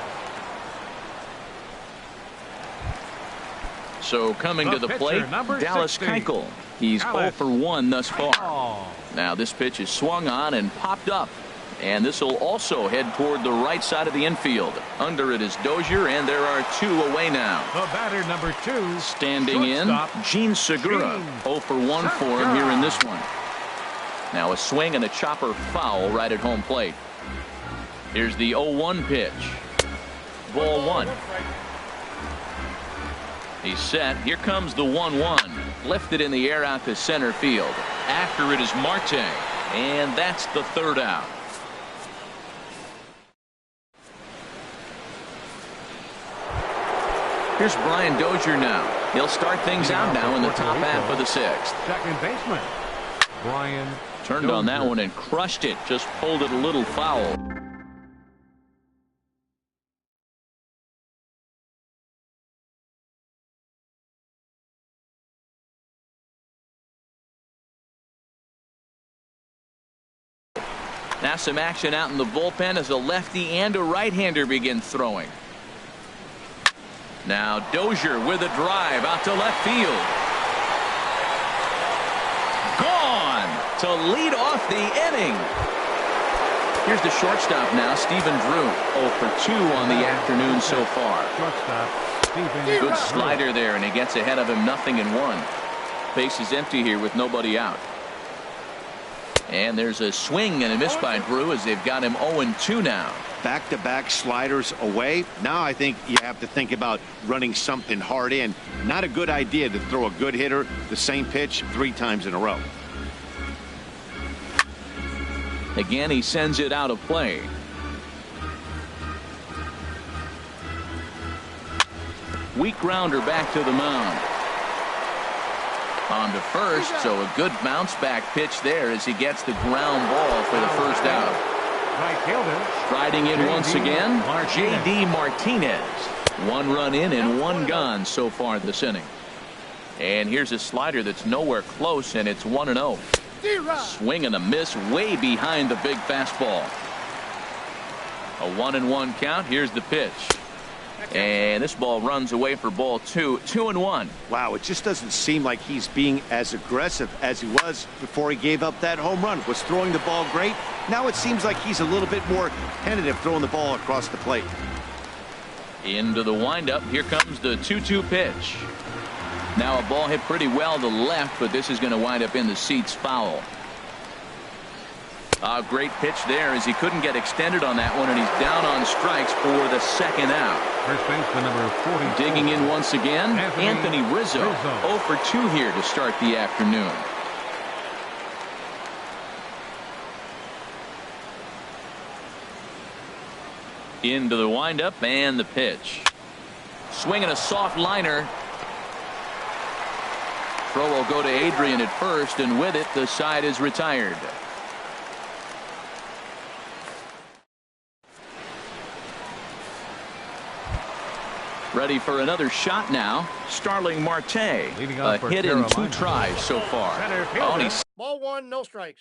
So coming to the plate, Dallas Keuchel. He's 0 for 1 thus far. Now this pitch is swung on and popped up. And this will also head toward the right side of the infield. Under it is Dozier, and there are 2 away now. The batter, number 2. Standing in, Gene Segura. 0 for 1 for him here in this one. Now a swing and a chopper foul right at home plate. Here's the 0-1 pitch. Ball 1. He's set. Here comes the 1-1. Lifted in the air out to center field. After it is Marte. And that's the third out. Here's Brian Dozier now. He'll start things out now in the top half of the sixth. Second baseman, Brian Turned on that one and crushed it. Just pulled it a little foul. Now some action out in the bullpen as a lefty and a right-hander begin throwing. Now Dozier with a drive out to left field. Gone to lead off the inning. Here's the shortstop now, Stephen Drew. 0 for 2 on the afternoon so far. Shortstop, Stephen Good Drew. slider there, and he gets ahead of him 0-1. Base is empty here with nobody out. And there's a swing and a miss by Drew as they've got him 0-2 now. Back-to-back sliders away. Now I think you have to think about running something hard in. Not a good idea to throw a good hitter the same pitch 3 times in a row. Again, he sends it out of play. Weak grounder back to the mound. On to first, so a good bounce back pitch there as he gets the ground ball for the first out. Right fielder. Striding in once again, J.D. Martinez. 1 run in and 1 gone so far this inning. And here's a slider that's nowhere close, and it's 1-0. Swing and a miss way behind the big fastball. A 1-1 count. Here's the pitch. And this ball runs away for ball 2. 2-1. Wow, it just doesn't seem like he's being as aggressive as he was before he gave up that home run. Was throwing the ball great. Now it seems like he's a little bit more tentative throwing the ball across the plate. Into the windup. Here comes the 2-2 pitch. Now a ball hit pretty well to left, but this is going to wind up in the seats foul. A great pitch there as he couldn't get extended on that one, and he's down on strikes for the second out. First baseman number 40. Digging in once again, Anthony Rizzo. 0 for 2 here to start the afternoon. Into the windup and the pitch. Swinging a soft liner. Throw will go to Adrian at first, and with it, the side is retired. Ready for another shot now. Starling Marte. A hit in 2 tries so far. Oh, he's Ball 1, no strikes.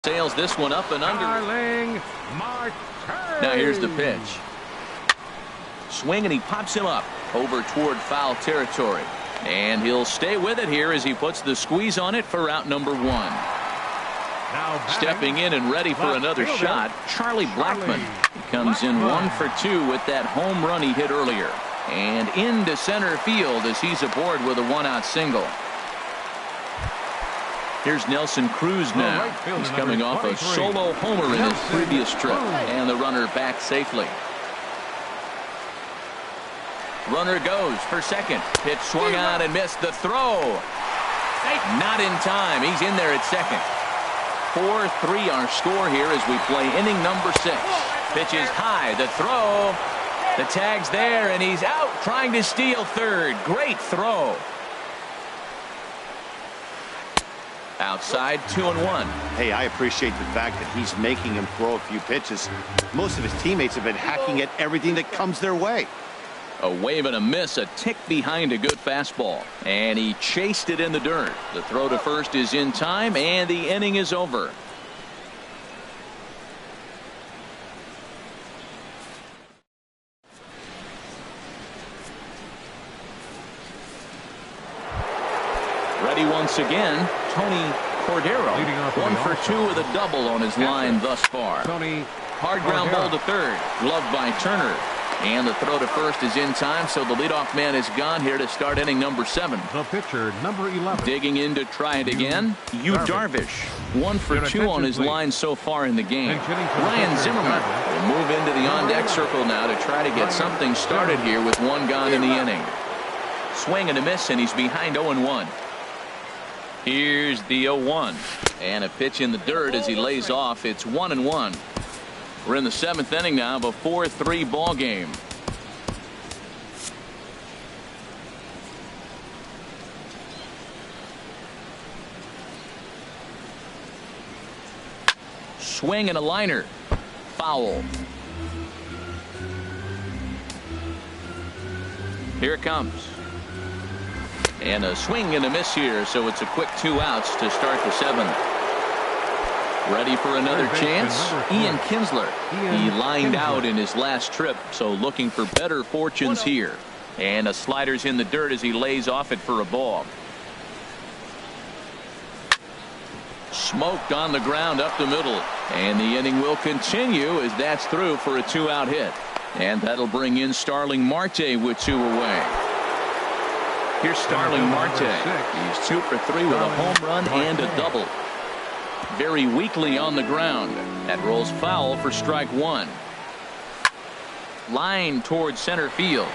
sails this one up and under. Starling Marte. Now here's the pitch. Swing, and he pops him up over toward foul territory. And he'll stay with it here as he puts the squeeze on it for out number 1. Now Stepping in and ready for another shot, Charlie Blackmon. He comes in 1 for 2 with that home run he hit earlier. And into center field as he's aboard with a 1-out single. Here's Nelson Cruz now. He's coming off a solo homer in his previous trip. And the runner back safely. Runner goes for second. Pitch swung out and missed. The throw. Not in time. He's in there at second. 4-3 our score here as we play inning number 6. Pitch is high. The throw. The tag's there, and he's out trying to steal third. Great throw. Outside, 2-1. Hey, I appreciate the fact that he's making him throw a few pitches. Most of his teammates have been hacking at everything that comes their way. A wave and a miss, a tick behind a good fastball. And he chased it in the dirt. The throw to first is in time, and the inning is over. Ready once again, Tony Cordero. 1 for 2 with a double on his line thus far. Tony Hard ground ball to third. Gloved by Turner. And the throw to first is in time, so the leadoff man is gone here to start inning number 7. The pitcher, number 11. Digging in to try it again, Yu Darvish. 1 for 2 on his line so far in the game. Ryan Zimmerman will move into the on-deck circle now to try to get something started here with 1 gone in the inning. Swing and a miss, and he's behind 0-1. Here's the 0-1. And a pitch in the dirt as he lays off. It's 1-1. We're in the 7th inning now of a 4-3 ball game. Swing and a liner. Foul. Here it comes. And a swing and a miss here, so it's a quick 2 outs to start the 7th. Ready for another chance? Ian Kinsler. He lined out in his last trip, so looking for better fortunes here. And a slider's in the dirt as he lays off it for a ball. Smoked on the ground up the middle. And the inning will continue as that's through for a 2-out hit. And that'll bring in Starling Marte with 2 away. Here's Starling Marte. He's 2 for 3 with a home run and a double. Very weakly on the ground. That rolls foul for strike 1. Line towards center field.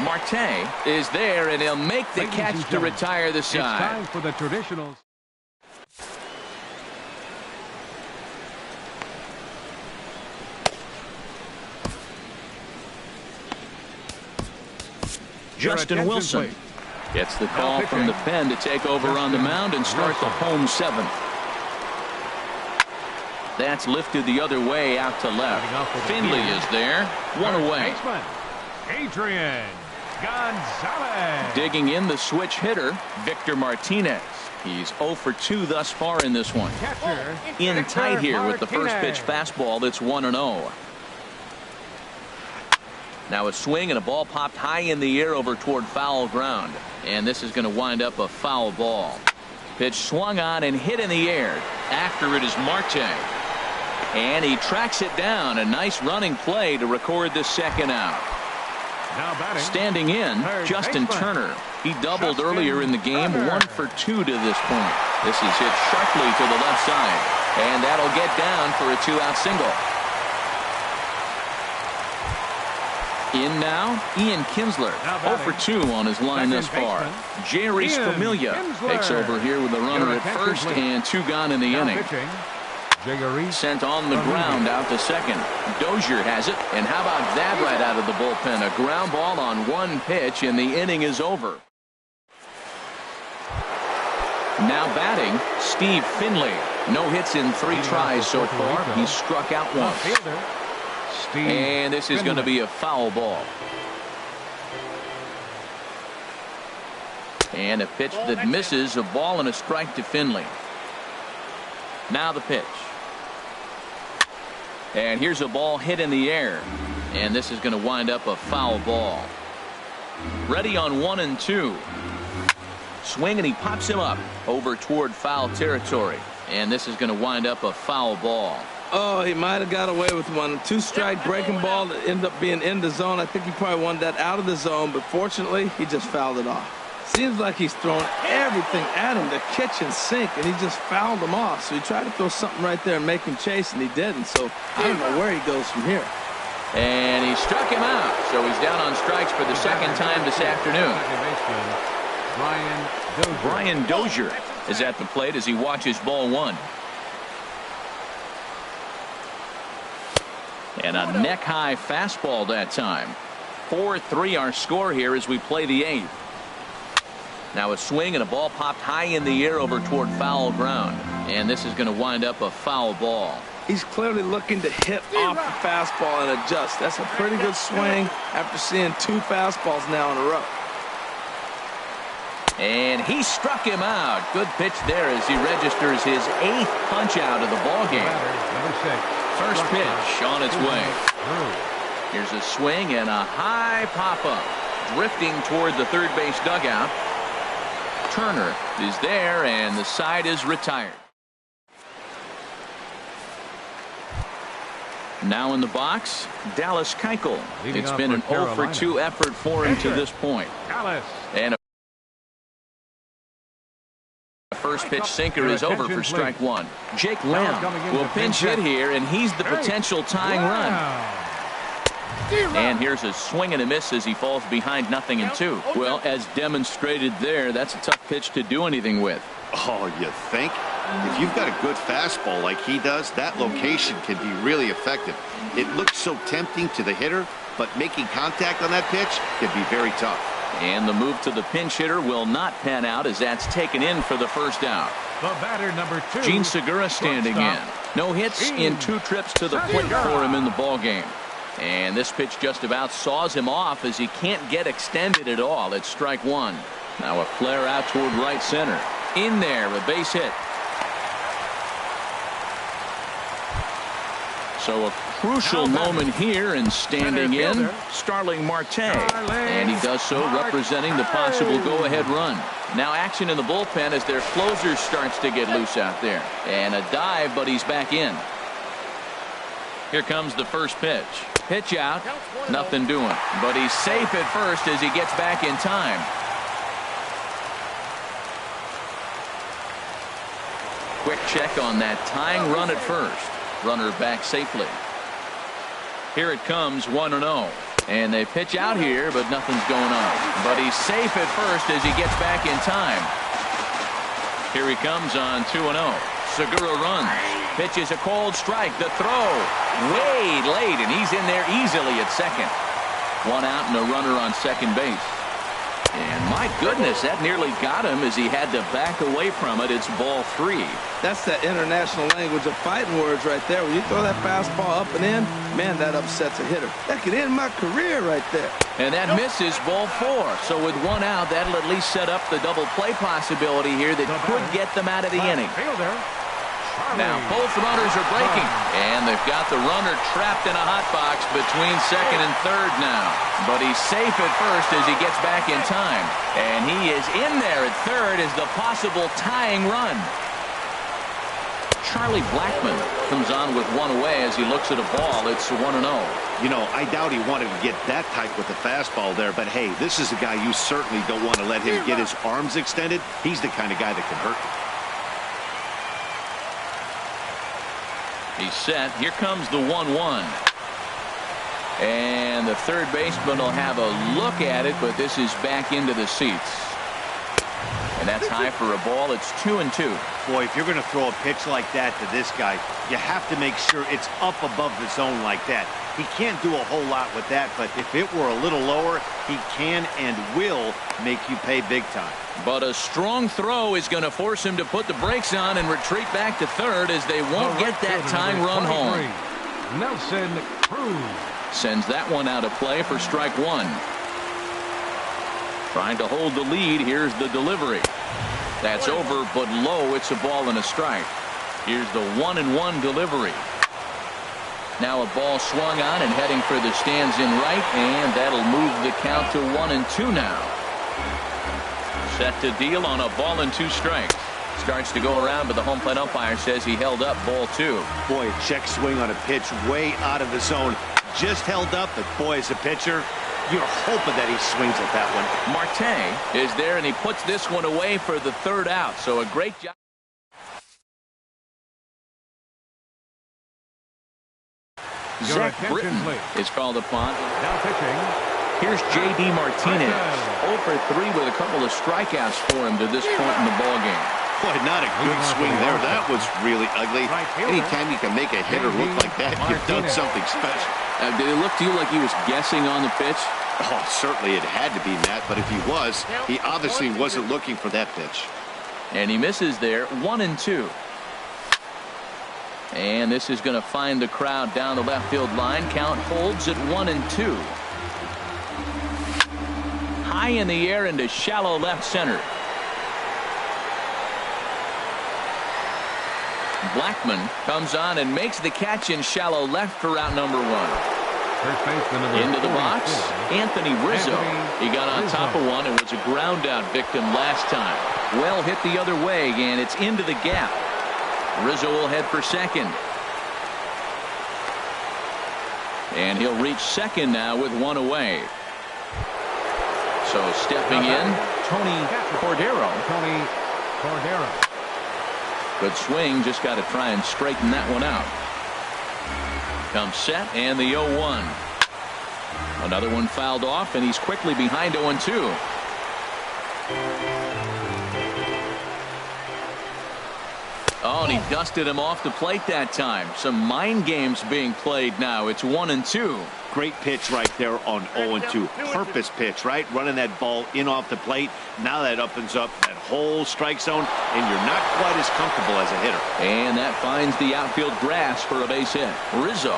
Marte is there, and he'll make the catch to retire the side. It's time for the traditionals. Justin Wilson gets the call from the pen to take over on the mound and start the home 7th. That's lifted the other way out to left. Finley is there. 1 away. Adrian Gonzalez. Digging in the switch hitter, Victor Martinez. He's 0 for 2 thus far in this one. Catcher, In tight here Victor with the first pitch Martinez. fastball that's 1-0. Now a swing and a ball popped high in the air over toward foul ground. And this is going to wind up a foul ball. Pitch swung on and hit in the air. After it is Marte. And he tracks it down. A nice running play to record the 2nd out. Now batting. Standing in, Justin Turner. He doubled earlier in the game, 1 for 2 to this point. This is hit sharply to the left side. And that'll get down for a 2-out single. In now, Ian Kinsler. 0 for 2 on his line thus far. Jerry's Familia takes over here with a runner at first and 2 gone in the inning. Sent on the ground out to second. Dozier has it. And how about that right out of the bullpen? A ground ball on 1 pitch, and the inning is over. Now batting, Steve Finley. No hits in 3 tries so far. He's struck out once. And this is going to be a foul ball. And a pitch that misses, a ball and a strike to Finley. Now the pitch. And here's a ball hit in the air. And this is going to wind up a foul ball. Ready on 1 and 2. Swing, and he pops him up over toward foul territory. And this is going to wind up a foul ball. Oh, he might have got away with one. 2-strike breaking ball that ended up being in the zone. I think he probably wanted that out of the zone, but fortunately, he just fouled it off. Seems like he's thrown everything at him, the kitchen sink, and he just fouled him off. So he tried to throw something right there and make him chase, and he didn't. So I don't know where he goes from here. And he struck him out. So he's down on strikes for the 2nd time this afternoon. Brian Dozier is at the plate as he watches ball 1. And a neck-high fastball that time. 4-3 our score here as we play the 8th. Now a swing and a ball popped high in the air over toward foul ground. And this is going to wind up a foul ball. He's clearly looking to hit off the fastball and adjust. That's a pretty good swing after seeing 2 fastballs now in a row. And he struck him out. Good pitch there as he registers his 8th punch out of the ball game. First pitch on its way. Here's a swing and a high pop-up. Drifting toward the third base dugout. Turner is there, and the side is retired. Now in the box, Dallas Keuchel. Leading It's off been for an 0 for Carolina. 2 effort for him to this point. Dallas. And a first pitch sinker is over for strike one. Jake Now coming Lamb in will to pinch pinch hit here, and he's the Hey. potential tying run. Wow. And here's a swing and a miss as he falls behind 0-2. Well, as demonstrated there, that's a tough pitch to do anything with. Oh, you think? If you've got a good fastball like he does, that location can be really effective. It looks so tempting to the hitter, but making contact on that pitch can be very tough. And the move to the pinch hitter will not pan out as that's taken in for the first out. The batter, number 2. Gene Segura standing in. Shortstop. No hits in 2 trips to the plate for him in the ballgame. And this pitch just about saws him off as he can't get extended at all. It's strike one. Now a flare out toward right center. In there, a base hit. So a crucial moment here, and standing in, Starling Marte. And he does so representing the possible go-ahead run. Now action in the bullpen as their closer starts to get loose out there. And a dive, but he's back in. Here comes the first pitch. Pitch out, nothing doing. But he's safe at first as he gets back in time. Quick check on that tying run at first. Runner back safely. Here it comes, 1-0. And they pitch out here, but nothing's going on. But he's safe at first as he gets back in time. Here he comes on 2-0. Segura runs. Pitches a cold strike. The throw way late, and he's in there easily at second. 1 out and a runner on second base. And my goodness, that nearly got him as he had to back away from it. It's ball 3. That's the international language of fighting words right there. When you throw that fastball up and in, man, that upsets a hitter. That could end my career right there. And that misses ball 4. So with 1 out, that'll at least set up the double play possibility here that could get them out of the inning. Fielder. Now both runners are breaking, and they've got the runner trapped in a hot box between second and third now. But he's safe at first as he gets back in time, and he is in there at third as the possible tying run. Charlie Blackmon comes on with 1 away as he looks at a ball. It's 1-0. You know, I doubt he wanted to get that tight with the fastball there, but hey, this is a guy you certainly don't want to let him get his arms extended. He's the kind of guy that can hurt you. He's set. Here comes the 1-1. And the third baseman will have a look at it, but this is back into the seats. And that's high for a ball. It's 2-2. Boy, if you're going to throw a pitch like that to this guy, you have to make sure it's up above the zone like that. He can't do a whole lot with that, but if it were a little lower, he can and will make you pay big time. But a strong throw is going to force him to put the brakes on and retreat back to third as they won't get that tying run home. Nelson Cruz Sends that one out of play for strike one. Trying to hold the lead. Here's the delivery. That's over, but low. It's a ball and a strike. Here's the 1-1 delivery. Now a ball swung on and heading for the stands in right, and that'll move the count to 1-2 now. Set to deal on a ball and 2 strikes. Starts to go around, but the home plate umpire says he held up ball 2. Boy, a check swing on a pitch way out of the zone. Just held up, but boy, as a pitcher, you're hoping that he swings at that one. Marte is there, and he puts this one away for the 3rd out. So a great job. Zach Britton is called upon. now pitching. Here's J.D. Martinez. 0 for 3 with a couple of strikeouts for him to this point in the ballgame. Boy, not a good swing there. That was really ugly. Anytime you can make a hitter look like that, you've done something special. Did it look to you like he was guessing on the pitch? Oh, certainly it had to be, Matt, but if he was, he obviously wasn't looking for that pitch. And he misses there. 1-2. And this is going to find the crowd down the left field line. Count holds at 1-2. High in the air into shallow left center. Blackmon comes on and makes the catch in shallow left for out number 1. First baseman number Into the box, 44. Anthony Rizzo. He got on top of one and was a ground out victim last time. Well hit the other way, and it's into the gap. Rizzo will head for second. And he'll reach second now with one away. So stepping in, Tony Cordero. Tony Cordero. Good swing, just got to try and straighten that one out. Comes set and the 0-1. Another one fouled off, and he's quickly behind 0-2. Oh, and he dusted him off the plate that time. Some mind games being played now. It's 1-2. Great pitch right there on 0-2. Purpose pitch, right? Running that ball in off the plate. Now that opens up that whole strike zone, and you're not quite as comfortable as a hitter. And that finds the outfield grass for a base hit. Rizzo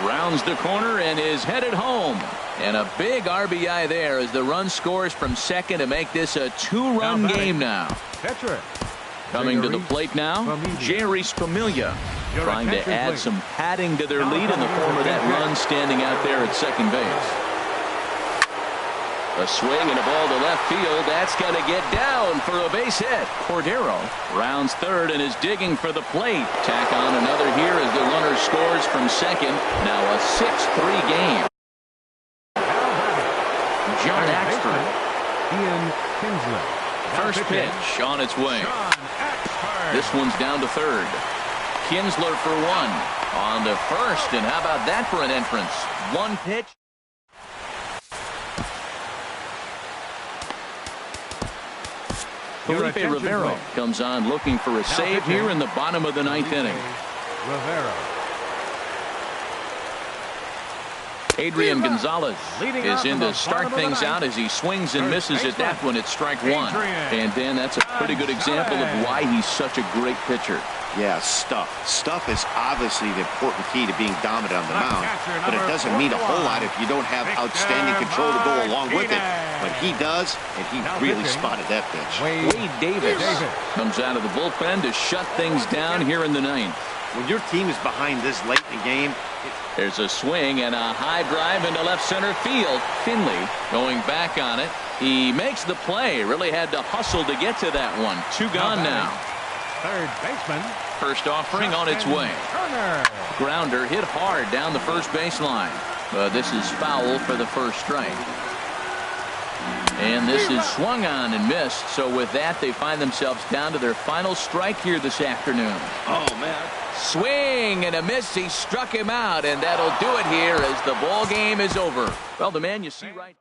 rounds the corner and is headed home. And a big RBI there as the run scores from second to make this a two-run game now. Catcher. Coming to the plate now, Jeurys Familia, trying to add some padding to their lead in the form of that run standing out there at second base. A swing and a ball to left field. That's going to get down for a base hit. Cordero rounds third and is digging for the plate. Tack on another here as the runner scores from second. Now a 6-3 game. John Axford. Ian Kinsler. First pitch on its way. This one's down to third. Kinsler for one on the first, and how about that for an entrance? One pitch. Felipe Rivero comes on looking for a save here in the bottom of the ninth inning. Rivero. Adrian Gonzalez is in to start things out as he swings and misses at that one at strike one. And Dan, that's a pretty good example of why he's such a great pitcher. Yeah, stuff. Stuff is obviously the important key to being dominant on the mound, but it doesn't mean a whole lot if you don't have outstanding control to go along with it. But he does, and he really spotted that pitch. Wade Davis comes out of the bullpen to shut things down here in the ninth. When your team is behind this late in the game, there's a swing and a high drive into left center field. Finley going back on it. He makes the play. Really had to hustle to get to that one. Two gone now. Third baseman. First offering on its way. Grounder hit hard down the first baseline. But this is foul for the first strike. And this is swung on and missed. So with that, they find themselves down to their final strike here this afternoon. Oh, man. Swing and a miss. He struck him out, and that'll do it here as the ball game is over. Well, the man you see right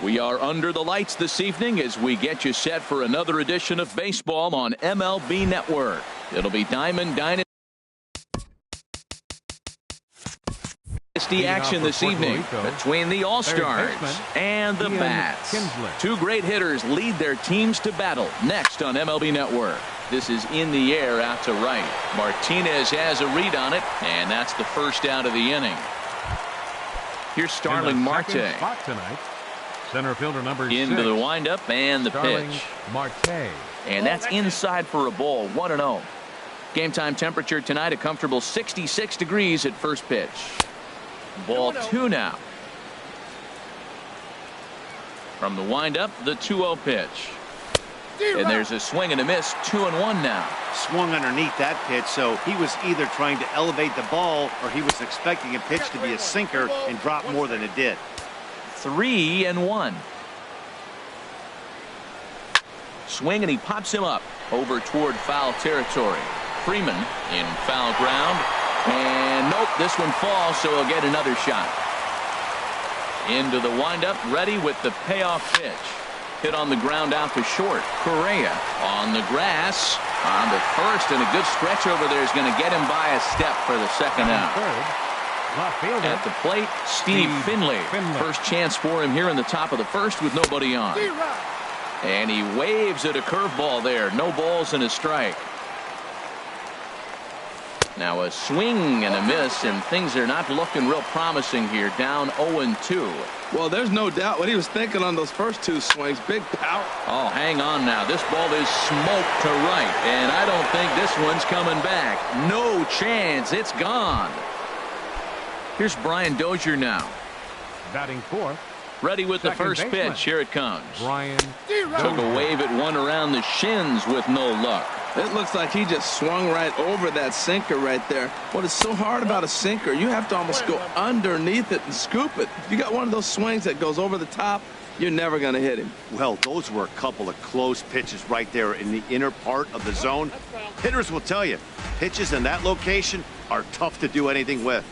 We are under the lights this evening as we get you set for another edition of baseball on MLB Network. It'll be Diamond Dynasty action this evening between the All-Stars and the Bats. Two great hitters lead their teams to battle next on MLB Network. This is in the air out to right. Martinez has a read on it, and that's the first out of the inning. Here's Starling Marte. Center fielder number into 6. The windup and the Starling pitch. Marte. And that's inside for a ball. 1-0. Game time temperature tonight a comfortable 66 degrees at first pitch. Ball 2 now. From the windup, the 2-0 pitch. And there's a swing and a miss. 2-1 now. Swung underneath that pitch, so he was either trying to elevate the ball or he was expecting a pitch to be a sinker and drop more than it did. 3-1. Swing and he pops him up over toward foul territory. Freeman in foul ground, and nope, this one falls, so he'll get another shot. Into the windup, ready with the payoff pitch. Hit on the ground out to short. Correa on the grass on the first, and a good stretch over there is going to get him by a step for the second out. At the plate, Steve Finley. First chance for him here in the top of the first with nobody on. And he waves at a curveball there. No balls and a strike. Now a swing and a miss, and things are not looking real promising here. Down 0-2. Well, there's no doubt what he was thinking on those first two swings. Big power. Oh, hang on now. This ball is smoked to right, and I don't think this one's coming back. No chance. It's gone. Here's Brian Dozier now. Batting fourth. Ready with the first baseman. pitch. Here it comes. Brian Took a wave at one around the shins with no luck. It looks like he just swung right over that sinker right there. What is so hard about a sinker, you have to almost go underneath it and scoop it. If you got one of those swings that goes over the top, you're never going to hit him. Well, those were a couple of close pitches right there in the inner part of the zone. Hitters will tell you, pitches in that location are tough to do anything with.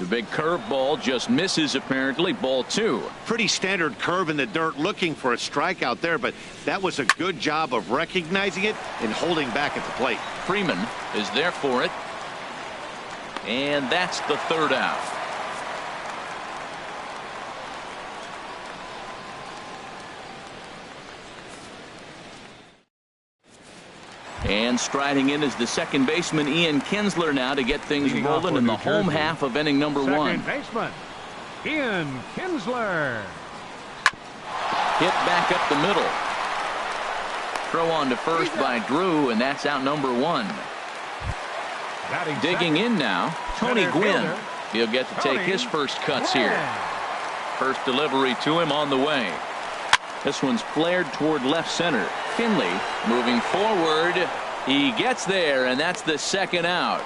The big curveball just misses, apparently. Ball 2. Pretty standard curve in the dirt, looking for a strikeout there, but that was a good job of recognizing it and holding back at the plate. Freeman is there for it. And that's the third out. And striding in is the second baseman Ian Kinsler now to get things rolling in the home half of inning number 1. Second baseman Ian Kinsler. Hit back up the middle. Throw on to first by Drew, and that's out number 1. Batting Digging second. in now, Tony Center Gwynn. fielder, He'll get to take his first cuts here. First delivery to him on the way. This one's flared toward left center. Finley moving forward. He gets there, and that's the second out.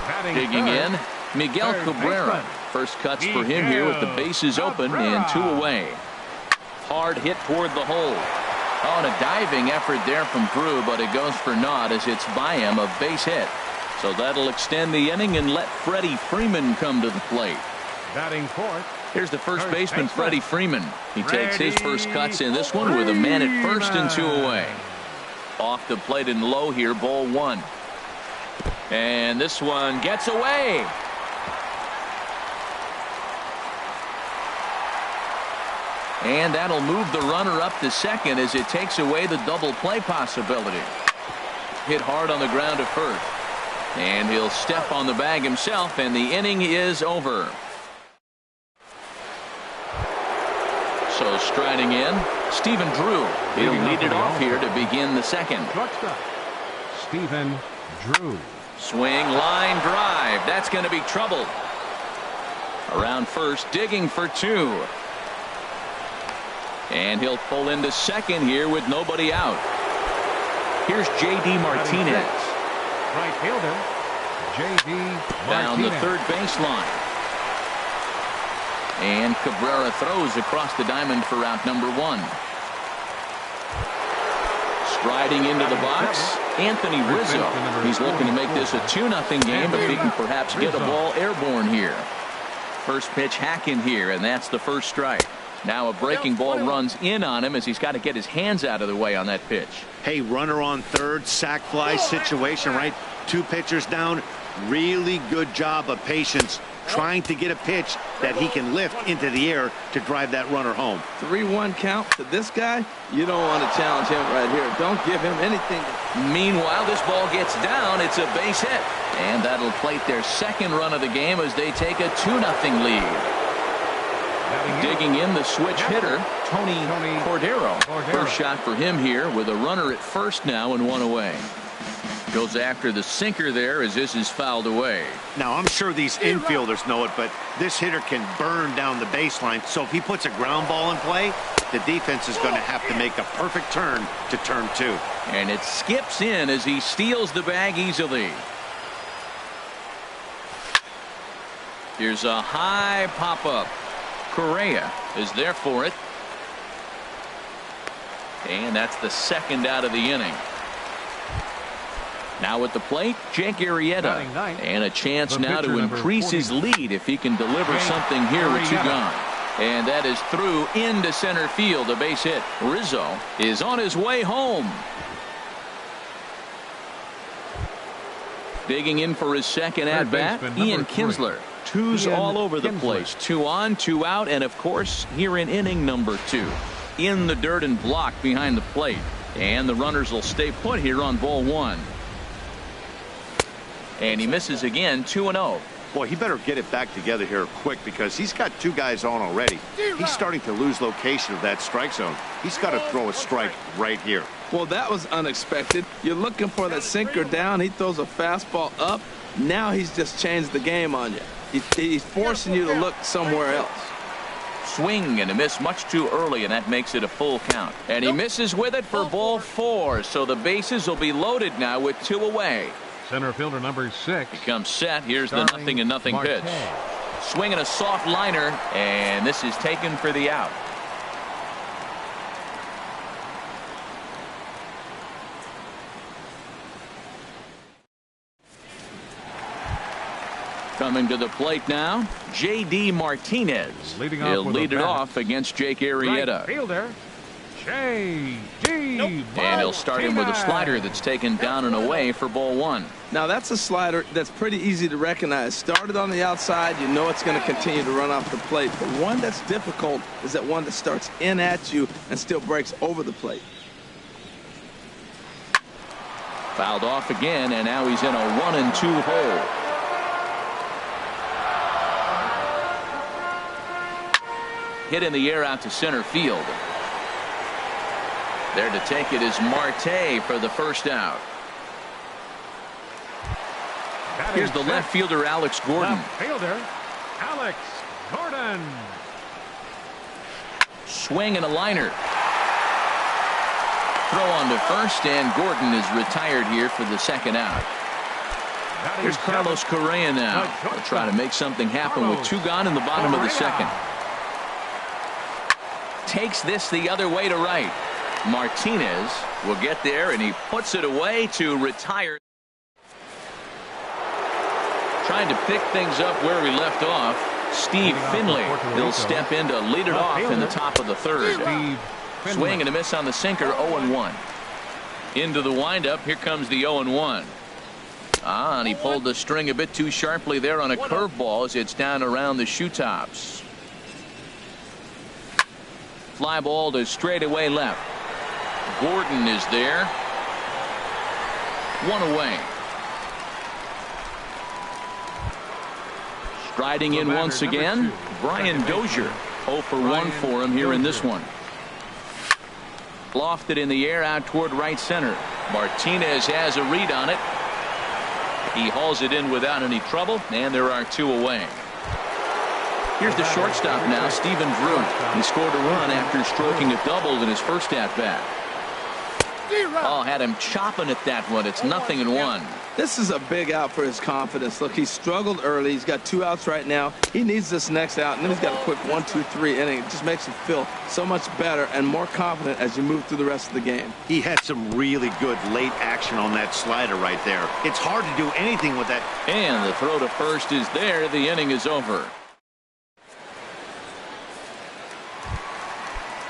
Batting Digging third, in, Miguel third Cabrera. baseman. First cuts for him here with the bases open and 2 away. Hard hit toward the hole. Oh, and a diving effort there from Drew, but it goes for naught as it's by him, a base hit. So that'll extend the inning and let Freddie Freeman come to the plate. Batting fourth. Here's the first Third baseman, baseman. Freddie Freeman. He takes his first cuts in this one with a man at first and 2 away. Off the plate and low here, ball 1. And this one gets away. And that'll move the runner up to second as it takes away the double play possibility. Hit hard on the ground to first. And he'll step on the bag himself, and the inning is over. So striding in, Stephen Drew. He'll lead it off here to begin the second. Shortstop Stephen Drew. Swing, line drive. That's going to be trouble. Around first, digging for 2. And he'll pull into second here with nobody out. Here's J.D. Martinez. Right fielder J.D. Down the Martinez. third baseline. And Cabrera throws across the diamond for out number 1. Striding into the box, Anthony Rizzo. He's looking to make this a 2-0 game if he can perhaps get a ball airborne here. First pitch hacking here, and that's the first strike. Now a breaking ball runs in on him as he's got to get his hands out of the way on that pitch. Hey, runner on third, sac fly situation, right? 2 pitchers down. Really good job of patience trying to get a pitch that he can lift into the air to drive that runner home. 3-1 count to this guy. You don't want to challenge him right here. Don't give him anything. Meanwhile, this ball gets down. It's a base hit. And that'll plate their second run of the game as they take a 2-0 lead. Digging in, the switch hitter, Tony Cordero. First shot for him here with a runner at first now and 1 away. Goes after the sinker there as this is fouled away. Now, I'm sure these infielders know it, but this hitter can burn down the baseline. So if he puts a ground ball in play, the defense is going to have to make a perfect turn to turn 2. And it skips in as he steals the bag easily. Here's a high pop-up. Correa is there for it. And that's the second out of the inning. Now at the plate, Jake Arrieta. And a chance now to increase his lead if he can deliver something here with 2 gone. And that is through into center field, a base hit. Rizzo is on his way home. Digging in for his second at-bat, Ian Kinsler. 2's all over the place. 2 on, 2 out, and of course, here in inning number 2. In the dirt and block behind the plate. And the runners will stay put here on ball 1. And he misses again, 2-0. Boy, he better get it back together here quick because he's got 2 guys on already. He's starting to lose location of that strike zone. He's got to throw a strike right here. Well, that was unexpected. You're looking for that sinker down. He throws a fastball up. Now he's just changed the game on you. He's forcing you to look somewhere else. Swing and a miss much too early, and that makes it a full count. And he misses with it for ball 4. So the bases will be loaded now with 2 away. Center fielder number 6. He comes set. Here's the 0-0 pitch. Swinging a soft liner, and this is taken for the out. Coming to the plate now, J.D. Martinez. He'll lead it off against Jake Arrieta. Right fielder, J.D. And he'll start him with a slider that's taken down and away for ball 1. Now that's a slider that's pretty easy to recognize. Started on the outside, you know it's going to continue to run off the plate. But one that's difficult is that one that starts in at you and still breaks over the plate. Fouled off again, and now he's in a 1-2 hole. Hit in the air out to center field. There to take it is Marte for the first out. Here's the left fielder, Alex Gordon. Left fielder, Alex Gordon. Swing and a liner. Throw on to first, and Gordon is retired here for the second out. Here's Carlos Correa now. He'll try to make something happen with 2 gone in the bottom of the second. Takes this the other way to right. Martinez will get there, and he puts it away to retire. Trying to pick things up where we left off. Steve Finley. He'll step in to lead it off in the top of the 3rd. Swing and a miss on the sinker, 0-1. Into the windup. Here comes the 0-1. And he pulled the string a bit too sharply there on a curveball as it's down around the shoe tops. Fly ball to straightaway left. Gordon is there. 1 away. Striding in once again, Brian Dozier. 0 for 1 for him here in this one. Lofted in the air out toward right center. Martinez has a read on it. He hauls it in without any trouble, and there are 2 away. Here's the shortstop now, Stephen Drew. He scored a run after stroking a double in his first at-bat. Oh, had him chopping at that one. It's 0-1. This is a big out for his confidence. Look, he struggled early. He's got 2 outs right now. He needs this next out, and then he's got a quick 1-2-3 inning. It just makes him feel so much better and more confident as you move through the rest of the game. He had some really good late action on that slider right there. It's hard to do anything with that. And the throw to first is there. The inning is over.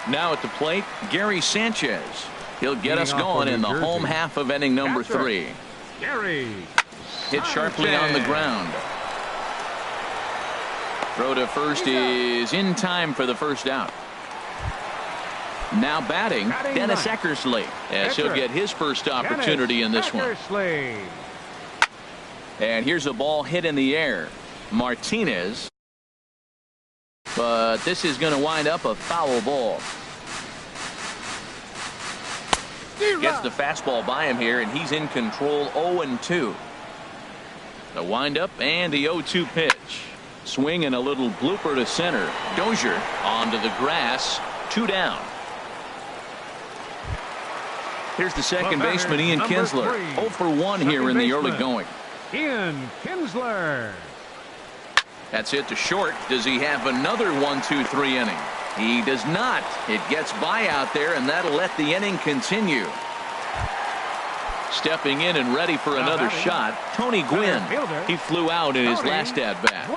Now at the plate, Gary Sanchez. He'll get us going in the home half of inning number 3. Gary. Hit sharply on the ground. Throw to first is in time for the first out. Now batting Dennis Eckersley, as he'll get his first opportunity in this one. And here's a ball hit in the air. Martinez. But this is going to wind up a foul ball. Gets the fastball by him here, and he's in control. 0-2. The windup and the 0-2 pitch. Swing and a little blooper to center. Dozier onto the grass. 2 down. Here's the second baseman, Ian Kinsler. 0 for 1 here in the early going. Ian Kinsler. That's hit to short. Does he have another 1-2-3 inning? He does not. It gets by out there, and that'll let the inning continue. Stepping in and ready for another shot, Tony Gwynn. He flew out in his last at-bat.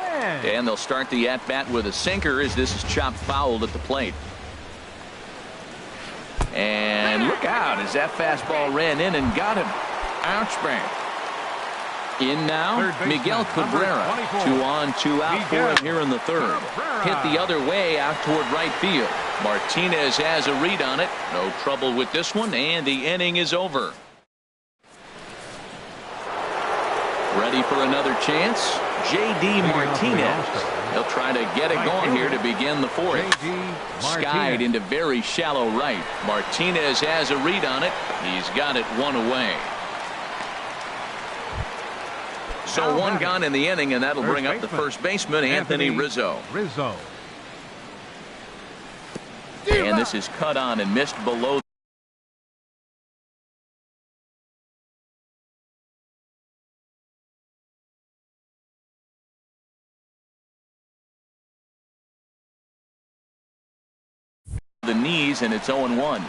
And they'll start the at-bat with a sinker as this is chopped foul at the plate. And look out as that fastball ran in and got him. Ouch, bang. In now, Miguel Cabrera. 2 on, 2 out for him here in the third. Hit the other way out toward right field. Martinez has a read on it. No trouble with this one, and the inning is over. Ready for another chance? J.D. Martinez. He'll try to get it going here to begin the fourth. Skied into very shallow right. Martinez has a read on it. He's got it 1 away. So 1 gone in the inning, and that'll bring up the first baseman, Anthony Rizzo. And this is cut on and missed below. The knees, and it's 0-1.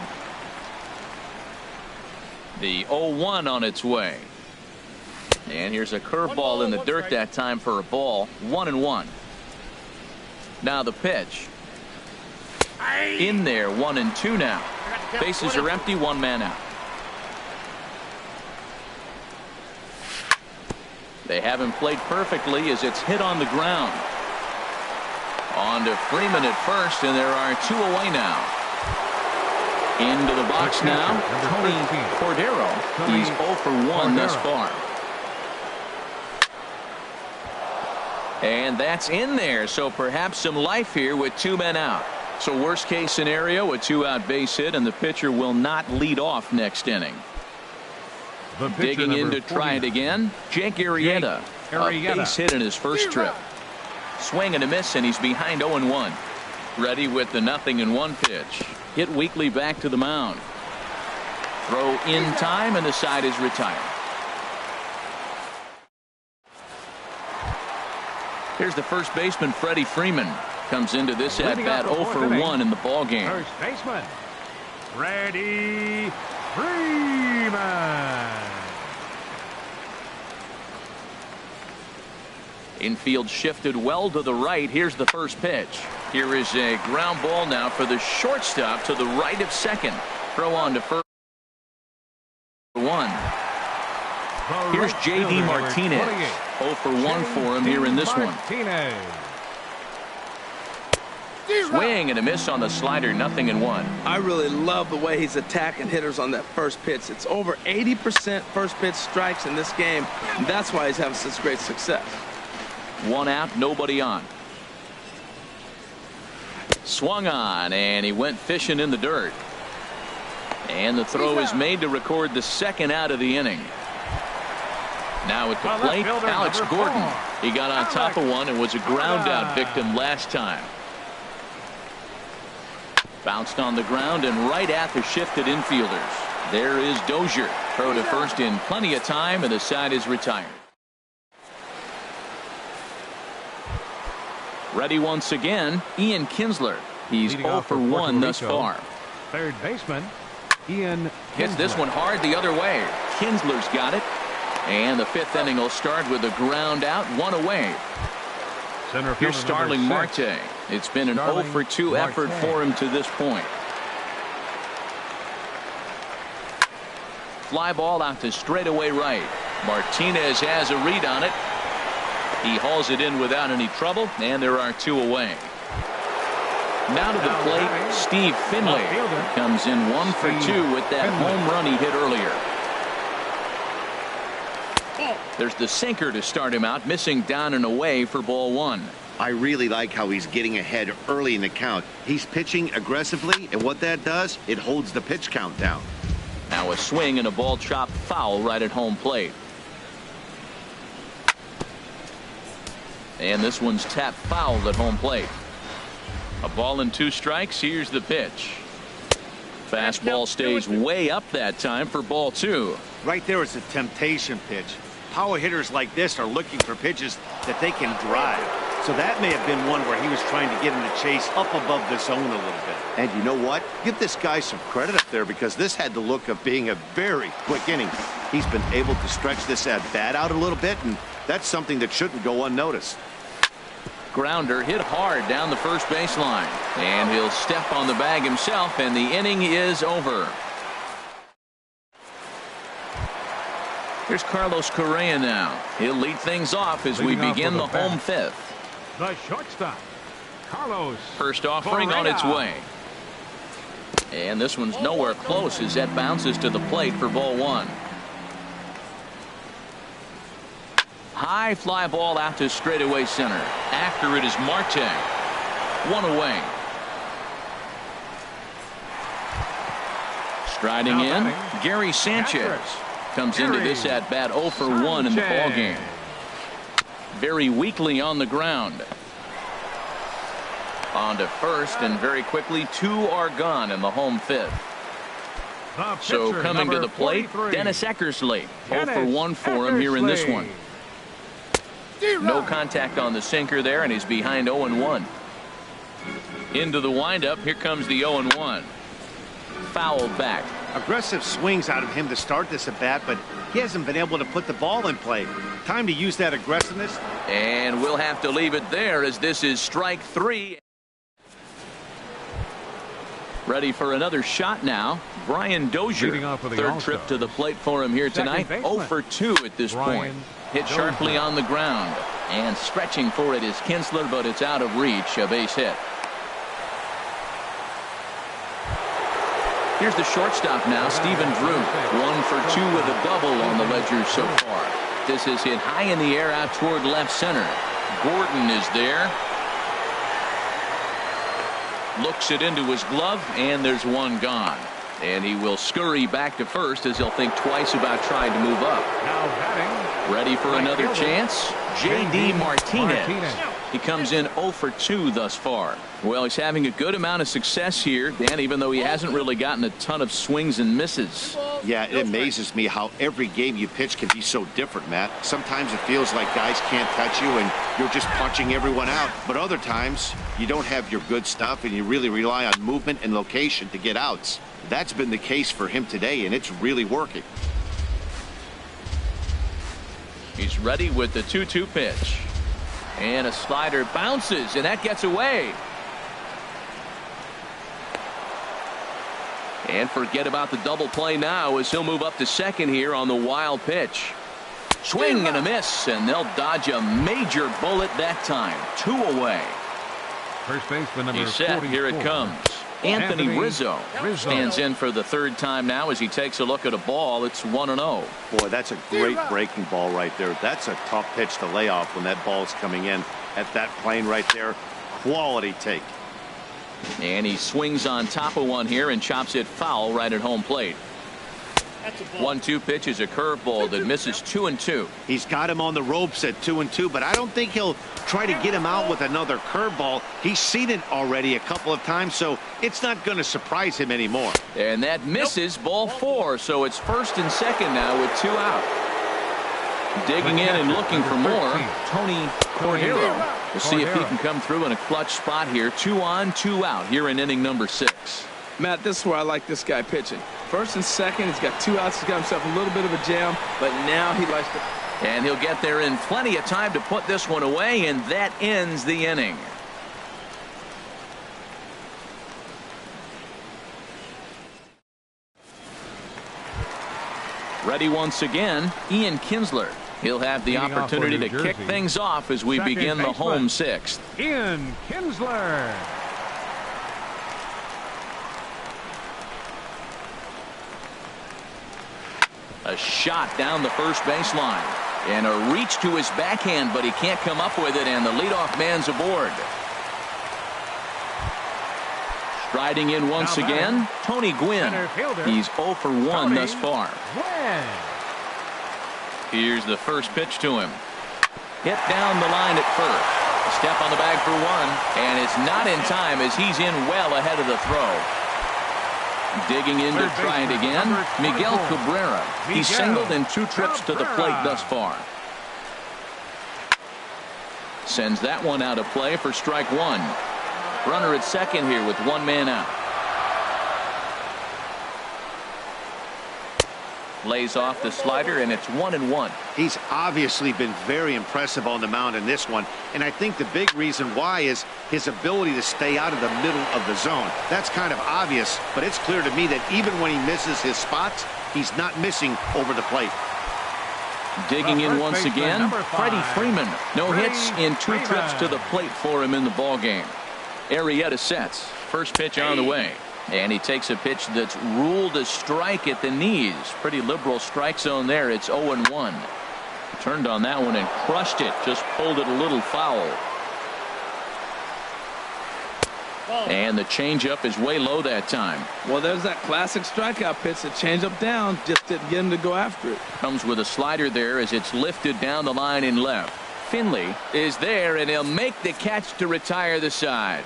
The 0-1 on its way. And here's a curveball in the dirt that time for a ball. 1-1. Now the pitch. In there, 1-2 now. Bases are empty, 1 man out. They haven't played perfectly as it's hit on the ground. On to Freeman at first, and there are 2 away now. Into the box now, Tony Cordero. He's 0 for 1 thus far. And that's in there, so perhaps some life here with 2 men out. So worst case scenario, a 2-out base hit, and the pitcher will not lead off next inning. Digging in to try it again, Jake Arrieta. A base hit in his first trip. Swing and a miss, and he's behind 0-1. Ready with the 0-1 pitch. Hit weakly back to the mound. Throw in time, and the side is retired. Here's the first baseman, Freddie Freeman. Comes into this at-bat 0 for 1 in the ballgame. First baseman, Freddie Freeman. Infield shifted well to the right. Here's the first pitch. Here is a ground ball now for the shortstop to the right of second. Throw on to first. 1. Here's J.D. Martinez. 0 for 1 for him here in this one. Swing and a miss on the slider, 0-1. I really love the way he's attacking hitters on that first pitch. It's over 80% first pitch strikes in this game, and that's why he's having such great success. 1 out, nobody on. Swung on, and he went fishing in the dirt. And the throw is made to record the 2nd out of the inning. Now at the plate, Alex Gordon. He got on top of one and was a ground out victim last time. Bounced on the ground and right at the shifted infielders. There is Dozier. Throw to first in plenty of time, and the side is retired. Ready once again, Ian Kinsler. He's 0 for 1 thus far. Third baseman, Ian Kinsler. Hits this one hard the other way. Kinsler's got it. And the 5th inning will start with a ground out, 1 away. Here's Starling Marte. It's been an 0 for 2 effort for him to this point. fly ball out to straightaway right. Martinez has a read on it. He hauls it in without any trouble, and there are 2 away. Now to the plate, Steve Finley comes in 1 for 2 with that home run he hit earlier. There's the sinker to start him out, missing down and away for ball 1. I really like how he's getting ahead early in the count. He's pitching aggressively, and what that does, it holds the pitch count down. Now a swing and a ball chopped foul right at home plate. And this one's tapped foul at home plate. A ball and 2 strikes. Here's the pitch. Fastball stays way up that time for ball 2. Right there is a temptation pitch. Power hitters like this are looking for pitches that they can drive. So that may have been one where he was trying to get him to chase up above the zone a little bit. And you know what? Give this guy some credit up there, because this had the look of being a very quick inning. He's been able to stretch this at bat out a little bit, and that's something that shouldn't go unnoticed. Grounder hit hard down the first baseline, and he'll step on the bag himself, and the inning is over. Here's Carlos Correa now. He'll lead things off as we begin the home 5th. The shortstop, Carlos. First offering on its way. And this one's nowhere close as that bounces to the plate for ball 1. High fly ball out to straightaway center. After it is Marte. 1 away. Striding in, Gary Sanchez comes into this at bat 0 for 1 in the ball game. Very weakly on the ground. On to first, and very quickly 2 are gone in the home 5th. So coming to the plate, Dennis Eckersley. 0 for 1 for him here in this one. No contact on the sinker there, and he's behind 0-1. Into the windup. Here comes the 0-1. Fouled back. Aggressive swings out of him to start this at bat, but he hasn't been able to put the ball in play. Time to use that aggressiveness. And we'll have to leave it there, as this is strike 3. Ready for another shot now. Brian Dozier. Third trip to the plate for him here tonight. 0 for 2 at this point. Hit sharply on the ground. And stretching for it is Kinsler, but it's out of reach. A base hit. Here's the shortstop now, Stephen Drew. 1 for 2 with a double on the ledger so far. This is hit high in the air out toward left center. Gordon is there. Looks it into his glove, and there's 1 gone. And he will scurry back to first, as he'll think twice about trying to move up. Ready for another chance? J.D. Martinez. He comes in 0 for 2 thus far. Well, he's having a good amount of success here, Dan, even though he hasn't really gotten a ton of swings and misses. Yeah, it amazes me how every game you pitch can be so different, Matt. Sometimes it feels like guys can't touch you and you're just punching everyone out. But other times, you don't have your good stuff and you really rely on movement and location to get outs. That's been the case for him today, and it's really working. He's ready with the 2-2 pitch. And a slider bounces, and that gets away. And forget about the double play now, as he'll move up to second here on the wild pitch. Swing and a miss, and they'll dodge a major bullet that time. 2 away. First baseman number He's set. 44. Here it comes. Anthony Rizzo stands in for the 3rd time now as he takes a look at a ball. It's 1-0. Boy, that's a great breaking ball right there. That's a tough pitch to lay off when that ball's coming in at that plane right there. Quality take. And he swings on top of one here and chops it foul right at home plate. 1-2 pitch is a curveball that misses 2-2. He's got him on the ropes at 2-2, but I don't think he'll try to get him out with another curveball. He's seen it already a couple of times, so it's not going to surprise him anymore. And that misses ball 4, so it's 1st and 2nd now with 2 out. Digging in and looking for more, Tony Cordero. We'll see if he can come through in a clutch spot here. 2 on, 2 out here in inning number 6. Matt, this is where I like this guy pitching. 1st and 2nd, he's got 2 outs. He's got himself a little bit of a jam, but now he likes to. And he'll get there in plenty of time to put this one away, and that ends the inning. Ready once again, Ian Kinsler. He'll have the Leading off for opportunity New to kick Jersey, things off as we second begin the baseman, home sixth. Ian Kinsler. A shot down the first baseline. And a reach to his backhand, but he can't come up with it, and the leadoff man's aboard. Striding in once Now again, Tony Gwynn. Center fielder, He's 0 for 1 Tony thus far. Gwynn. Here's the first pitch to him. Hit down the line at first. A step on the bag for one, and it's not in time as he's in well ahead of the throw. Digging in to try it again, Miguel Cabrera. He's singled in 2 trips to the plate thus far. Sends that one out of play for strike 1. Runner at second here with 1 man out. Lays off the slider, and it's 1-1. He's obviously been very impressive on the mound in this one, and I think the big reason why is his ability to stay out of the middle of the zone. That's kind of obvious, but it's clear to me that even when he misses his spots, he's not missing over the plate. Digging in once again, Freddie Freeman. No hits in 2 trips to the plate for him in the ballgame. Arrieta sets. First pitch on the way. And he takes a pitch that's ruled a strike at the knees. Pretty liberal strike zone there. It's 0-1. Turned on that one and crushed it. Just pulled it a little foul. And the changeup is way low that time. Well, there's that classic strikeout pitch. The changeup down just didn't get him to go after it. Comes with a slider there as it's lifted down the line in left. Finley is there, and he'll make the catch to retire the side.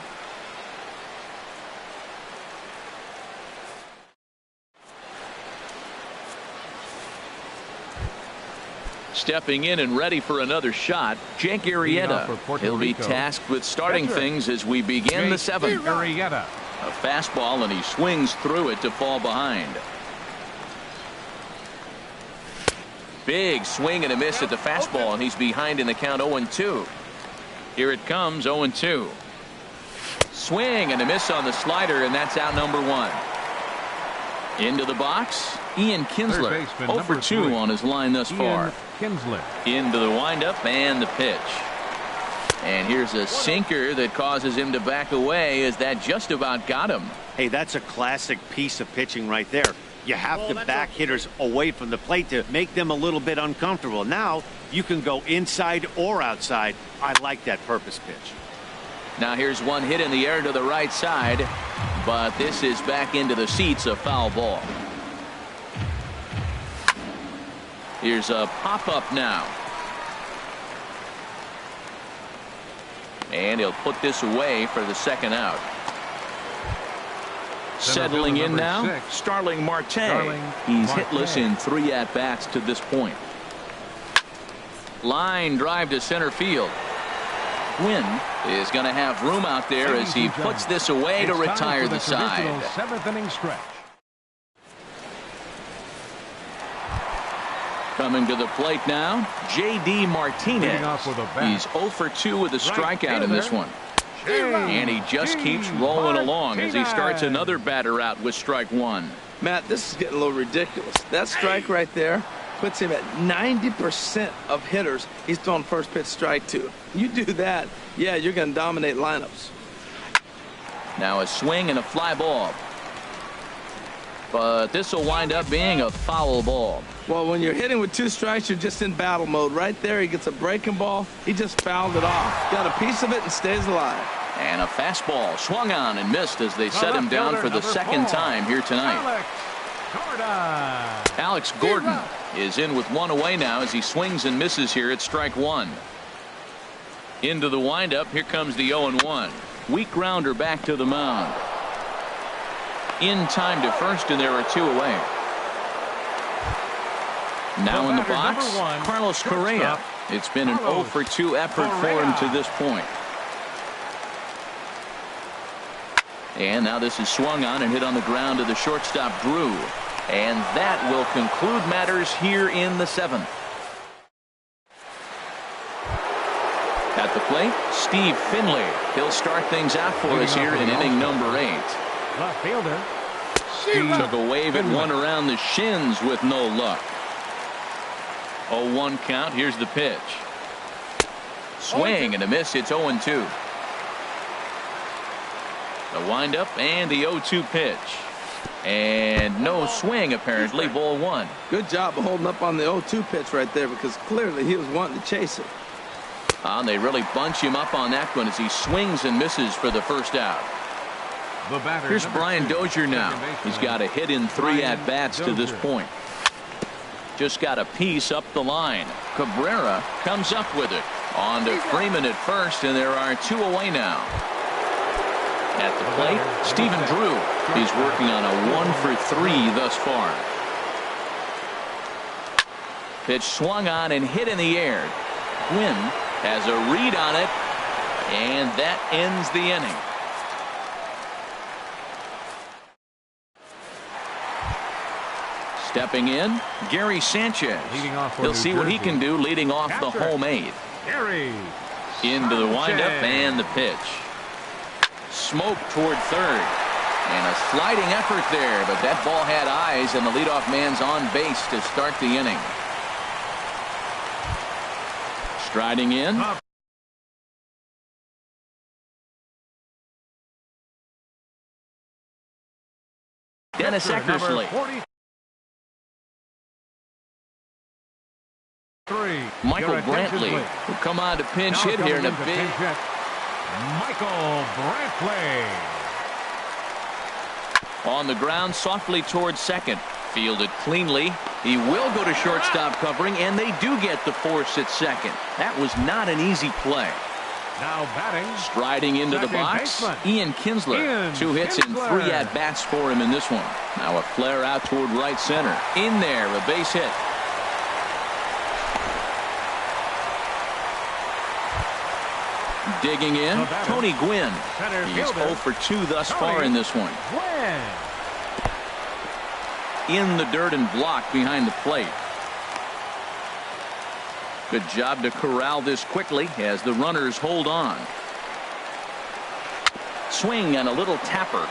Stepping in and ready for another shot, Jake Arrieta. He'll be tasked with starting things as we begin the 7th. Arrieta. A fastball, and he swings through it to fall behind. Big swing and a miss at the fastball, and he's behind in the count 0-2. Here it comes, 0-2. Swing and a miss on the slider, and that's out number 1. Into the box, Ian Kinsler. 0 for 2 on his line thus far. Kinsler. Into the windup and the pitch. And here's a sinker that causes him to back away as that just about got him. Hey, that's a classic piece of pitching right there. You have to back hitters away from the plate to make them a little bit uncomfortable. Now you can go inside or outside. I like that purpose pitch. Now here's one hit in the air to the right side, but this is back into the seats, a foul ball. Here's a pop-up now. And he'll put this away for the second out. Settling in now, 6. Starling Marte. Marte. He's hitless in 3 at-bats to this point. Line drive to center field. Gwynn is going to have room out there as he puts this away to retire the side. 7th inning stretch. Coming to the plate now, J.D. Martinez. He's 0 for 2 with a strikeout in this one. And he just keeps rolling along as he starts another batter out with strike 1. Matt, this is getting a little ridiculous. That strike right there puts him at 90% of hitters he's throwing first pitch strike to. You do that, yeah, you're going to dominate lineups. Now a swing and a fly ball. But this will wind up being a foul ball. Well, when you're hitting with 2 strikes, you're just in battle mode. Right there, he gets a breaking ball. He just fouled it off. Got a piece of it and stays alive. And a fastball swung on and missed as they set him down for the second time here tonight. Alex Gordon is in with 1 away now as he swings and misses here at strike 1. Into the windup. Here comes the 0-1. Weak grounder back to the mound. In time to first, and there are 2 away. Now in the box, Carlos Correa. It's been an 0 for 2 effort for him to this point. And now this is swung on and hit on the ground to the shortstop, Drew. And that will conclude matters here in the 7th. At the plate, Steve Finley. He'll start things out for us here in inning number 8. Left fielder. Took a wave at one around the shins with no luck. 0-1 count. Here's the pitch. Swing and a miss. It's 0-2. The windup and the 0-2 pitch. And no swing, apparently. Ball 1. Good job of holding up on the 0-2 pitch right there, because clearly he was wanting to chase it. And they really bunch him up on that one as he swings and misses for the first out. The batter, Here's Brian Dozier now. He's got a hit in 3 at-bats to this point. Just got a piece up the line. Cabrera comes up with it. On to Freeman at first, and there are 2 away now. At the plate, Stephen Drew. He's working on a 1-for-3 thus far. Pitch swung on and hit in the air. Gwynn has a read on it, and that ends the inning. Stepping in, Gary Sanchez. He'll see what he can do leading off the home 8. Gary Into the windup and the pitch. Smoke toward third. And a sliding effort there, but that ball had eyes, and the leadoff man's on base to start the inning. Striding in. Dennis Eckersley. Michael Brantley will come on to pinch hit here in a big. Michael Brantley. On the ground softly towards second. Fielded cleanly. He will go to shortstop covering, and they do get the force at second. That was not an easy play. Now batting. Striding into the box, baseman. Ian Kinsler. 2 hits and 3 at-bats for him in this one. Now a flare out toward right center. In there, a base hit. Digging in, Tony Gwynn. He's 0 for 2 thus far in this one. In the dirt and blocked behind the plate. Good job to corral this quickly as the runners hold on. Swing and a little tapper.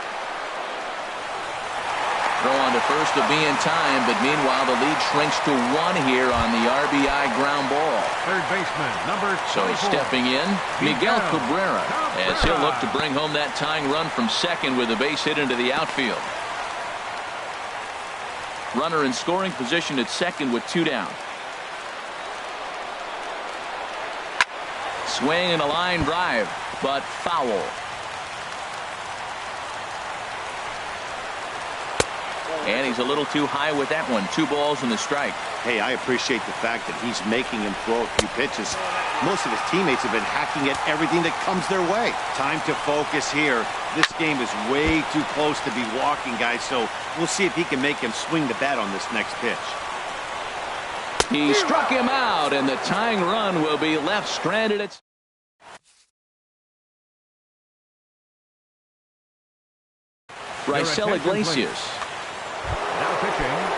Throw on to first to be in time, but meanwhile the lead shrinks to 1 here on the RBI ground ball. Third baseman, number 24. So stepping in, Miguel Cabrera, as he'll look to bring home that tying run from second with a base hit into the outfield. Runner in scoring position at second with 2 down. Swing and a line drive, but foul. And he's a little too high with that one. 2 balls and a strike. Hey, I appreciate the fact that he's making him throw a few pitches. Most of his teammates have been hacking at everything that comes their way. Time to focus here. This game is way too close to be walking, guys, so we'll see if he can make him swing the bat on this next pitch. He struck him out, and the tying run will be left stranded at Raisel Iglesias.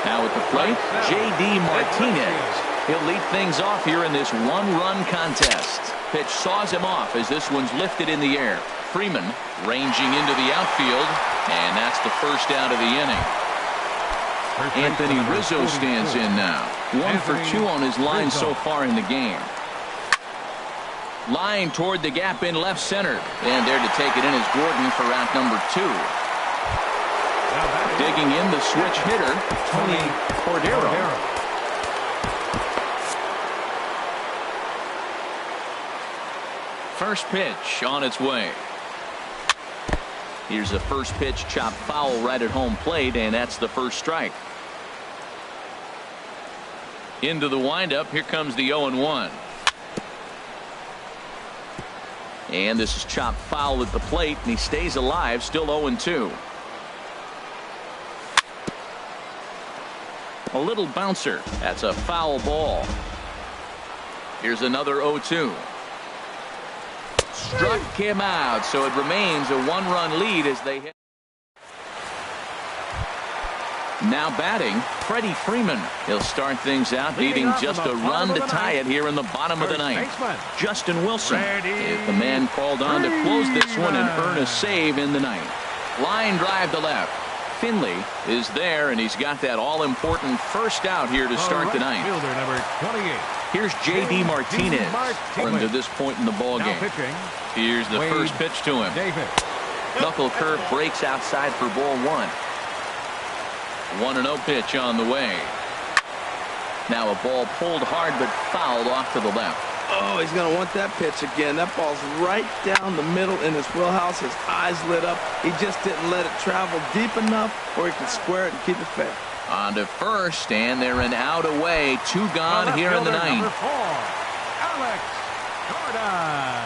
Now at the plate, J.D. Martinez. He'll lead things off here in this 1-run contest. Pitch saws him off as this one's lifted in the air. Freeman ranging into the outfield, and that's the first out of the inning. Anthony Rizzo stands in now. 1 for 2 on his line so far in the game. Line toward the gap in left center. And there to take it in is Gordon for out number 2. Digging in the switch hitter, Tony Cordero. First pitch on its way. Here's a first pitch chopped foul right at home plate, and that's the first strike. Into the windup, here comes the 0-1. And this is chopped foul at the plate, and he stays alive, still 0-2. A little bouncer. That's a foul ball. Here's another 0-2. Struck him out, so it remains a 1-run lead as they hit. Now batting, Freddie Freeman. He'll start things out, needing just a run to tie it here in the bottom of the ninth. Justin Wilson is the man called on to close this one and earn a save in the ninth. Line drive to left. Finley is there, and he's got that all-important first out here to start the ninth. Fielder number 28. Here's J.D. Martinez to this point in the ball Now game. pitching, Here's the Wade first pitch to him. Davis. Knuckle curve breaks outside for ball one. 1-0 pitch on the way. Now a ball pulled hard but fouled off to the left. Oh, he's going to want that pitch again. That ball's right down the middle in his wheelhouse. His eyes lit up. He just didn't let it travel deep enough where he could square it and keep it fair. On to first, and they're an out away. 2 gone here in the ninth. Number 4, Alex Gordon.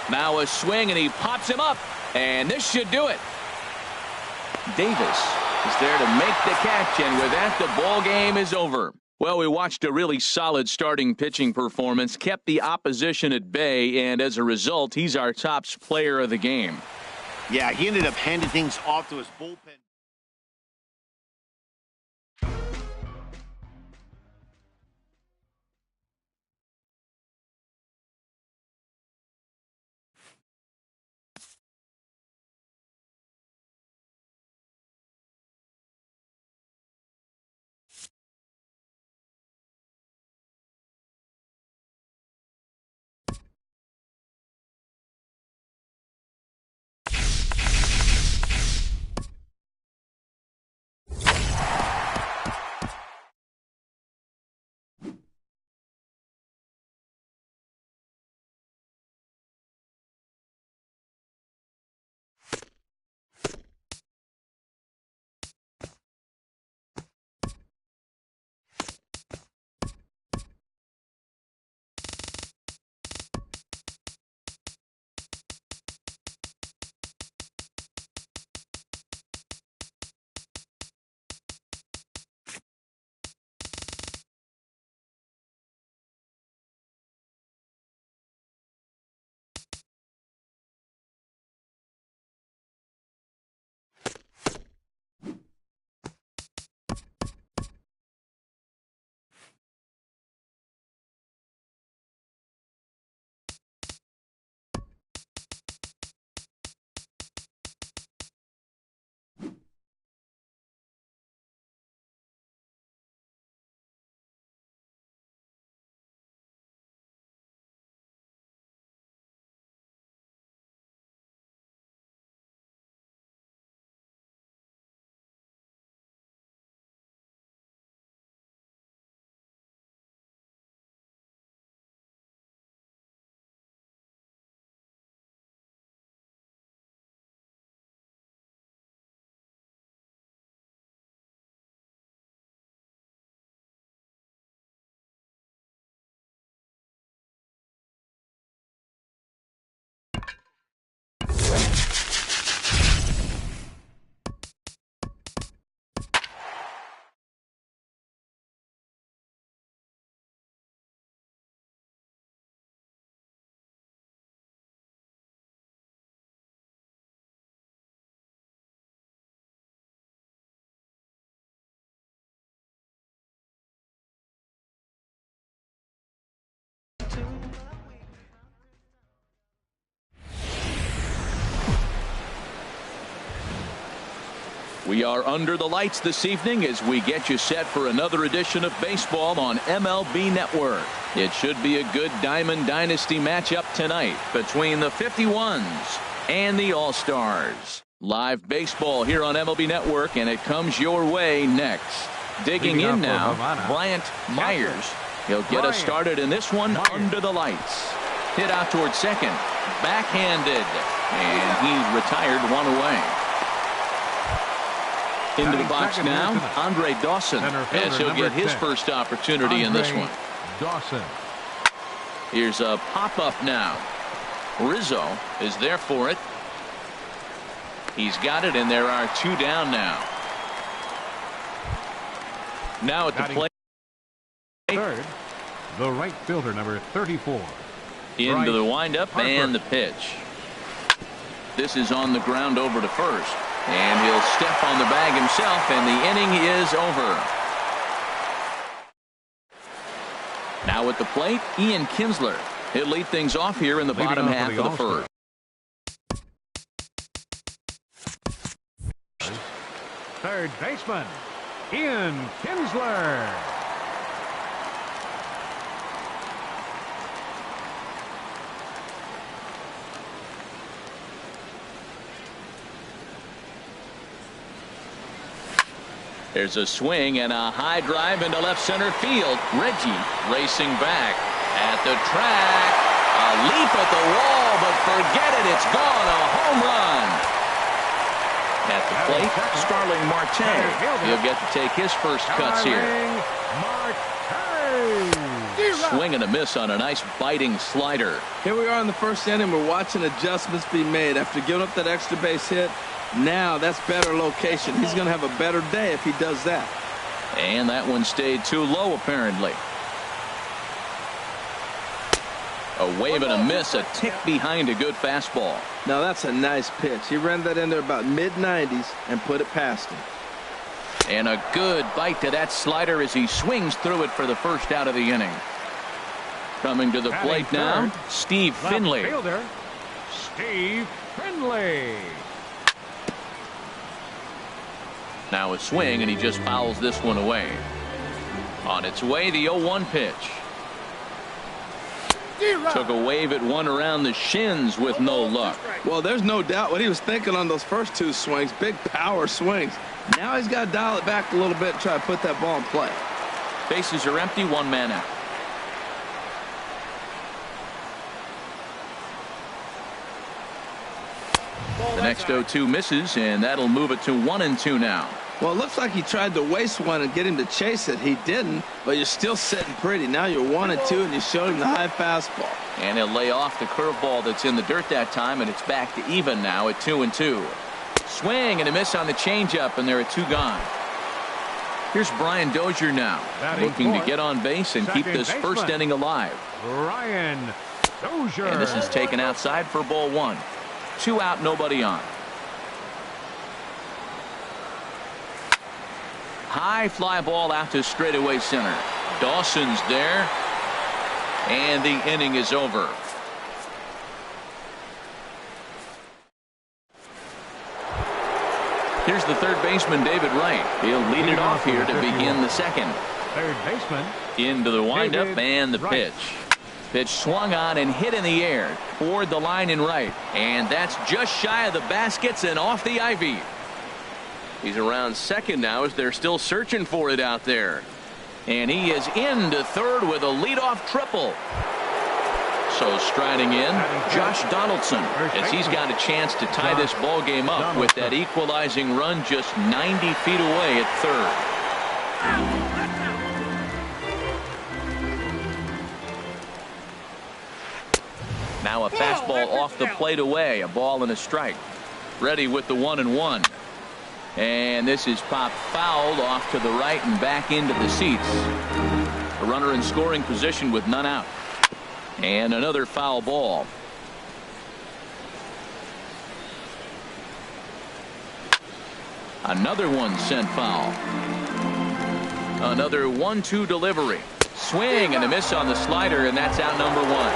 Now a swing, and he pops him up, and this should do it. Davis is there to make the catch, and with that, the ball game is over. Well, we watched a really solid starting pitching performance, kept the opposition at bay, and as a result, he's our top player of the game. Yeah, he ended up handing things off to his bullpen. We are under the lights this evening as we get you set for another edition of baseball on MLB Network. It should be a good Diamond Dynasty matchup tonight between the 51s and the All-Stars. Live baseball here on MLB Network, and it comes your way next. Digging in now, Bryant Myers. He'll get us started in this one under the lights. Hit out towards second. Backhanded. And he's retired one away. Into the box now, Andre Dawson, as he'll get his first opportunity in this one. Dawson. Here's a pop-up now. Rizzo is there for it. He's got it, and there are 2 down now. Now at the plate. Third, the right fielder, number 34. Into the windup and the pitch. This is on the ground over to first. And he'll step on the bag himself, and the inning is over. Now at the plate, Ian Kinsler. He'll lead things off here in the bottom half of the first. Third baseman, Ian Kinsler. There's a swing and a high drive into left center field. Reggie racing back at the track. A leap at the wall, but forget it. It's gone. A home run. At the plate, Starling Marte. He'll get to take his first cuts here. Swing and a miss on a nice biting slider. Here we are in the first inning. We're watching adjustments be made after giving up that extra base hit. Now that's better location. He's going to have a better day if he does that. And that one stayed too low, apparently. A wave and a miss, a tick behind a good fastball. Now that's a nice pitch. He ran that in there about mid-90s and put it past him. And a good bite to that slider as he swings through it for the first out of the inning. Coming to the plate now, Steve Finley. Fielder, Steve Finley. Now a swing, and he just fouls this one away. On its way, the 0-1 pitch. Took a wave at one around the shins with no luck. Well, there's no doubt what he was thinking on those first two swings. Big power swings. Now he's got to dial it back a little bit and try to put that ball in play. Bases are empty, one man out. The next 0-2 misses, and that'll move it to 1-2 now. Well, it looks like he tried to waste one and get him to chase it. He didn't, but you're still sitting pretty. Now you're 1-2, and you showed him the high fastball. And he'll lay off the curveball that's in the dirt that time, and it's back to even now at 2-2. Swing and a miss on the changeup, and there are two gone. Here's Brian Dozier now, looking to get on base and keep this first inning alive. Brian Dozier. And this is taken outside for ball one. 2 out, nobody on. High fly ball out to straightaway center. Dawson's there, and the inning is over. Here's the third baseman, David Wright. He'll lead it off here to begin the second. Third baseman. Into the windup David and the Wright. pitch. Pitch swung on and hit in the air toward the line in right. And that's just shy of the baskets and off the ivy. He's around second now as they're still searching for it out there. And he is into third with a leadoff triple. So striding in, Josh Donaldson, as he's got a chance to tie this ball game up with that equalizing run just 90 feet away at third. Now a fastball off the plate away, a ball and a strike. Ready with the 1-1. And this is popped fouled off to the right and back into the seats. A runner in scoring position with none out. And another foul ball. Another one sent foul. Another 1-2 delivery. Swing and a miss on the slider, and that's out number one.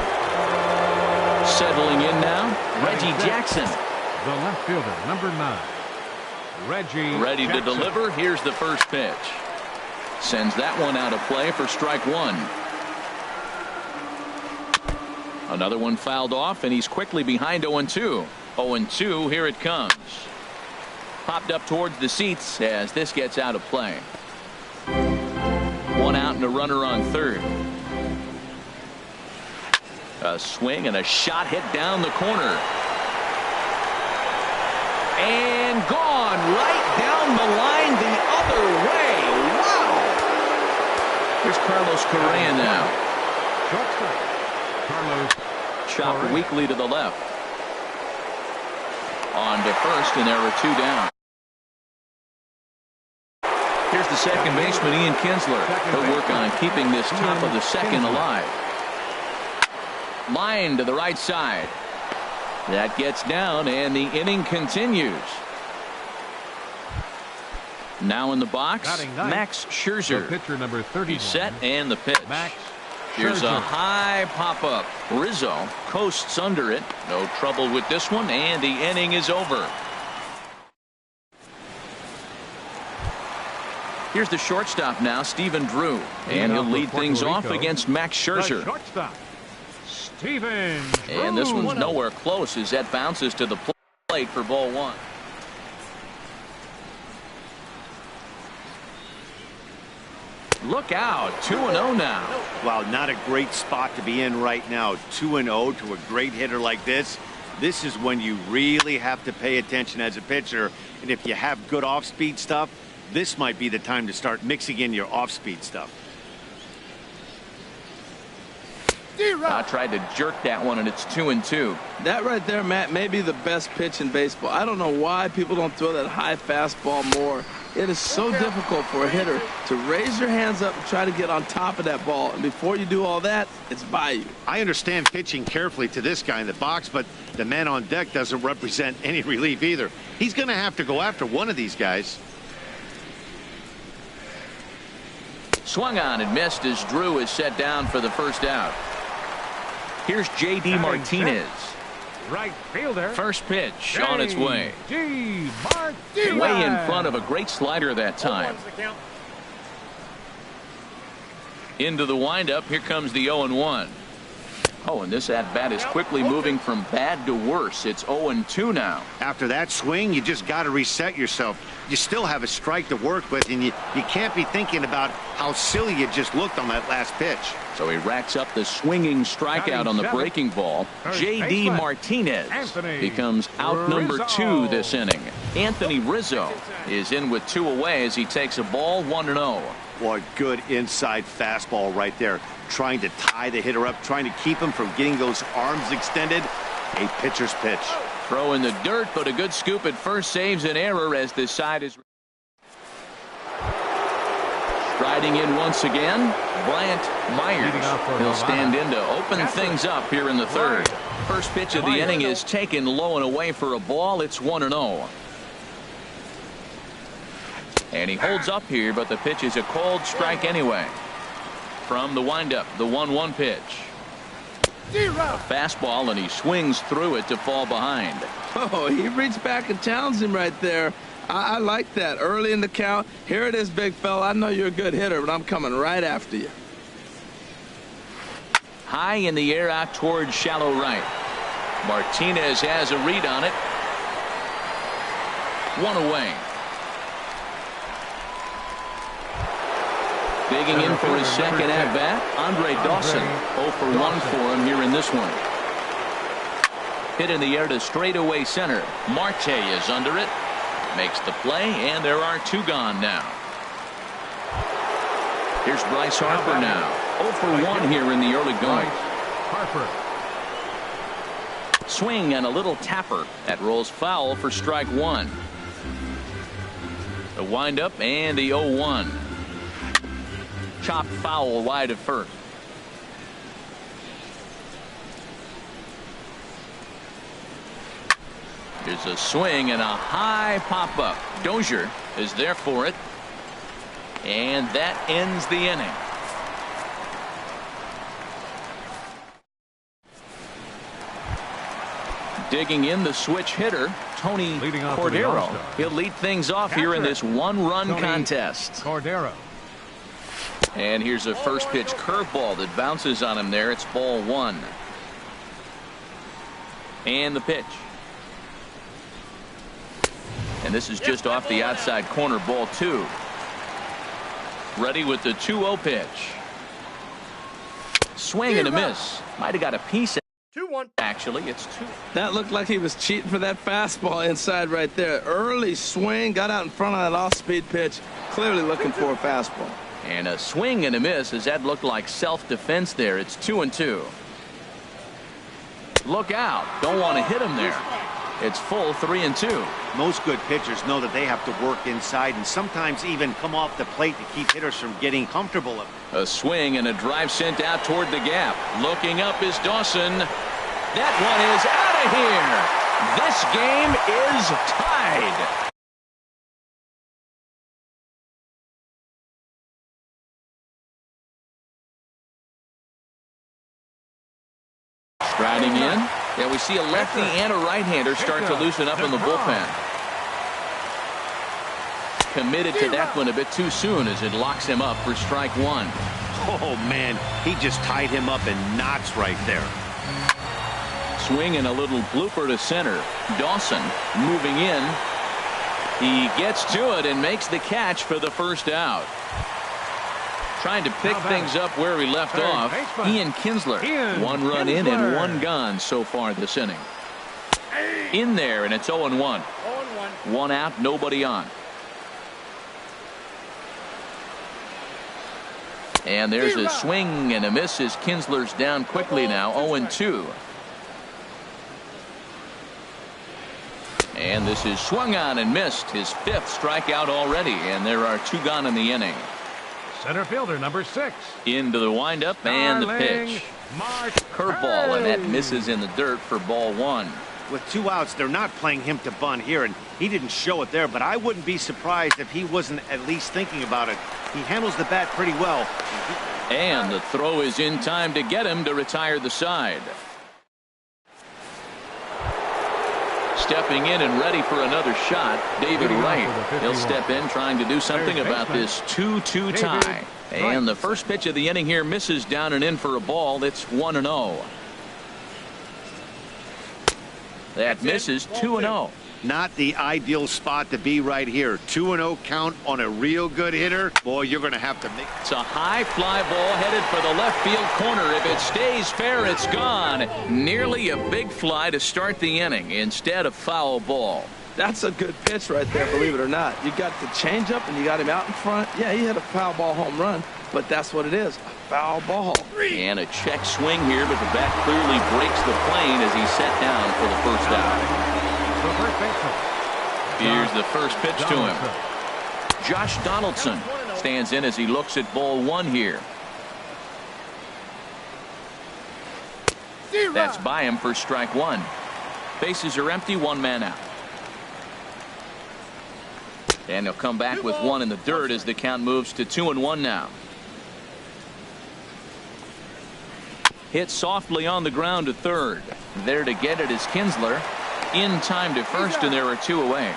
Settling in now, Reggie Jackson. The left fielder, number 9. Reggie ready Jackson. to deliver. Here's the first pitch. Sends that one out of play for strike one. Another one fouled off, and he's quickly behind 0-2. 0-2, here it comes. Popped up towards the seats as this gets out of play. One out and a runner on third. A swing and a shot hit down the corner. And gone right down the line the other way. Wow. Here's Carlos Correa now. Shortstop. Carlos. Chopped weakly to the left. On to first, and there are two down. Here's the second baseman, Ian Kinsler. He'll work on keeping this top of the second alive. Line to the right side. That gets down, and the inning continues. Now in the box, Max Scherzer. The pitcher number 31. He's set, and the pitch. Max Here's Scherzer. a high pop-up. Rizzo coasts under it. No trouble with this one, and the inning is over. Here's the shortstop now, Stephen Drew. And he'll lead things off against Max Scherzer. Shortstop, Stephen Drew. And this one's nowhere close as that bounces to the plate for ball one. Look out, 2-0 now. Wow, not a great spot to be in right now. 2-0 to a great hitter like this. This is when you really have to pay attention as a pitcher. And if you have good off-speed stuff, this might be the time to start mixing in your off-speed stuff. I tried to jerk that one, and it's 2-2. That right there, Matt, may be the best pitch in baseball. I don't know why people don't throw that high fastball more. It is so difficult for a hitter to raise your hands up and try to get on top of that ball. And before you do all that, it's by you. I understand pitching carefully to this guy in the box, but the man on deck doesn't represent any relief either. He's going to have to go after one of these guys. Swung on and missed as Drew is set down for the first out. Here's J.D. Martinez. Right fielder. First pitch on its way. J.D. Martinez. Way in front of a great slider that time. Into the windup. Here comes the 0-1. Oh, and this at-bat is quickly moving from bad to worse. It's 0-2 now. After that swing, you just got to reset yourself. You still have a strike to work with, and you can't be thinking about how silly you just looked on that last pitch. So he racks up the swinging strikeout on the breaking ball. J.D. Martinez becomes out number 2 this inning. Anthony Rizzo is in with 2 away as he takes a ball 1-0. Boy, good inside fastball right there. Trying to tie the hitter up, trying to keep him from getting those arms extended. A pitcher's pitch. Throw in the dirt, but a good scoop at first saves an error as this side is striding in once again. Bryant Myers. He'll stand in to open things up here in the third. First pitch of the inning is taken low and away for a ball. It's 1-0. And he holds up here, but the pitch is a cold strike anyway. From the windup, the 1-1 pitch. A fastball, and he swings through it to fall behind. Oh, he reached back and challenged him right there. I like that. Early in the count. Here it is, big fella. I know you're a good hitter, but I'm coming right after you. High in the air out towards shallow right. Martinez has a read on it. 1 away. Digging in for his second at-bat, Andre Dawson. 0 for 1 for him here in this one. Hit in the air to straightaway center. Marte is under it. Makes the play, and there are 2 gone now. Here's Bryce Harper now. 0 for 1 here in the early going. Harper. Swing and a little tapper. That rolls foul for strike 1. The windup and the 0-1. Chopped foul wide of first. There's a swing and a high pop up. Dozier is there for it. And that ends the inning. Digging in the switch hitter, Tony Cordero. He'll lead things off here in this 1-run contest. Cordero. And here's a first pitch curveball that bounces on him there. It's ball 1. And the pitch. And this is just off the outside corner, ball 2. Ready with the 2-0 pitch. Swing and a miss. Might have got a piece. 2-1. Actually, it's 2. That looked like he was cheating for that fastball inside right there. Early swing, got out in front of that off-speed pitch. Clearly looking for a fastball. And a swing and a miss as that looked like self-defense there. It's 2-2. Look out. Don't want to hit him there. It's full 3-2. Most good pitchers know that they have to work inside and sometimes even come off the plate to keep hitters from getting comfortable. A swing and a drive sent out toward the gap. Looking up is Dawson. That one is out of here. This game is tied. Striding in. Yeah, we see a lefty and a right-hander start to loosen up in the bullpen. committed to that one a bit too soon as it locks him up for strike one. Oh, man, he just tied him up in knots right there. Swing and a little blooper to center. Dawson moving in. He gets to it and makes the catch for the first out. Trying to pick things up where he left off. Ian Kinsler. One run in and one gone so far this inning. In there, and it's 0-1. One out, nobody on. And there's a swing and a miss as Kinsler's down quickly now. 0-2. And this is swung on and missed. His 5th strikeout already, and there are 2 gone in the inning. Center fielder number 6. Into the windup and the pitch. Curveball, and that misses in the dirt for ball 1. With 2 outs, they're not playing him to bunt here, and he didn't show it there, but I wouldn't be surprised if he wasn't at least thinking about it. He handles the bat pretty well. And the throw is in time to get him to retire the side. Stepping in and ready for another shot, David Wright. He'll step in trying to do something about this 2-2 tie. And the first pitch of the inning here misses down and in for a ball. It's 1-0. That misses 2-0. Not the ideal spot to be right here. 2-0 count on a real good hitter. Boy, you're going to have to make. It's a high fly ball headed for the left field corner. If it stays fair, it's gone. Nearly a big fly to start the inning instead of foul ball. That's a good pitch right there, believe it or not. You got the changeup and you got him out in front. Yeah, he hit a foul ball home run, but that's what it is, a foul ball. And a check swing here, but the bat clearly breaks the plane as he's set down for the first out. Here's the first pitch to him. Josh Donaldson stands in as he looks at ball 1 here. That's by him for strike 1. Bases are empty, 1 man out. And he'll come back with 1 in the dirt as the count moves to 2-1 now. Hit softly on the ground to third. There to get it is Kinsler. In time to first, and there are 2 away.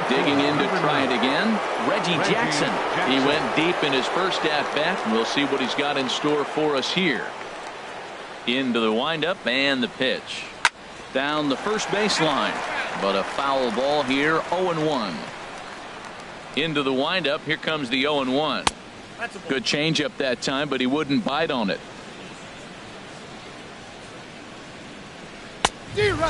Digging in to try it again, Reggie Jackson. He went deep in his first at-bat, and we'll see what he's got in store for us here. Into the windup and the pitch. Down the first baseline, but a foul ball here, 0-1. Into the windup, here comes the 0-1. Good changeup that time, but he wouldn't bite on it.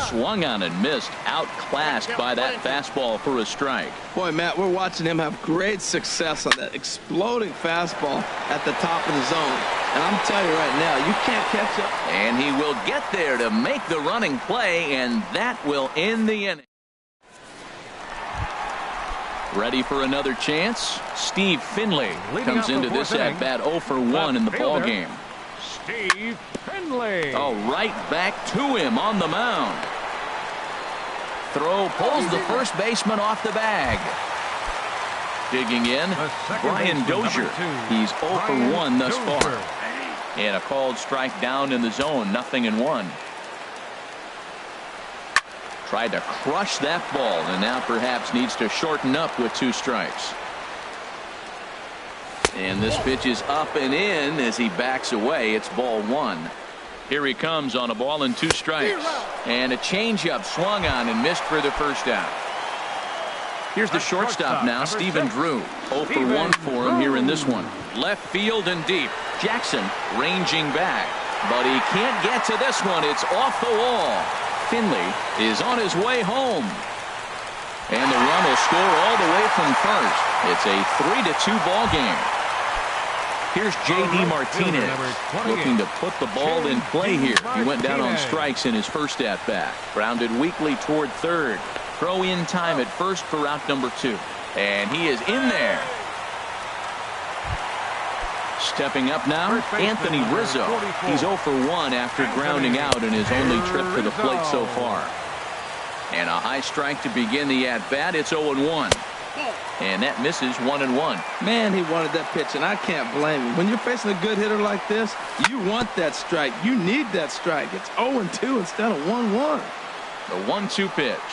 Swung on and missed, outclassed by that fastball for a strike. Boy, Matt, we're watching him have great success on that exploding fastball at the top of the zone. And I'm telling you right now, you can't catch up. And he will get there to make the running play, and that will end the inning. Ready for another chance? Steve Finley comes into this at bat 0 for 1 in the ball game. Steve Finley. Oh, right back to him on the mound. Throw pulls the first baseman off the bag. Digging in, Brian Dozier. He's 0 for 1 thus far. And a called strike down in the zone, 0-1. Tried to crush that ball, and now perhaps needs to shorten up with 2 strikes. And this pitch is up and in as he backs away. It's ball 1. Here he comes on a ball and 2 strikes. And a changeup swung on and missed for the first out. Here's the shortstop now, Stephen Drew. 0 for 1 for him here in this one. Left field and deep. Jackson ranging back. But he can't get to this one. It's off the wall. Finley is on his way home. And the run will score all the way from first. It's a 3-2 ball game. Here's J.D. Martinez looking to put the ball in play here. He went down on strikes in his first at-bat. Grounded weakly toward third. Throw in time at first for out number 2. And he is in there. Stepping up now, Anthony Rizzo. He's 0 for 1 after grounding out in his only trip to the plate so far. And a high strike to begin the at-bat. It's 0-1. And that misses 1-1. Man, he wanted that pitch, and I can't blame him. When you're facing a good hitter like this, you want that strike. You need that strike. It's 0-2 instead of 1-1. The 1-2 pitch.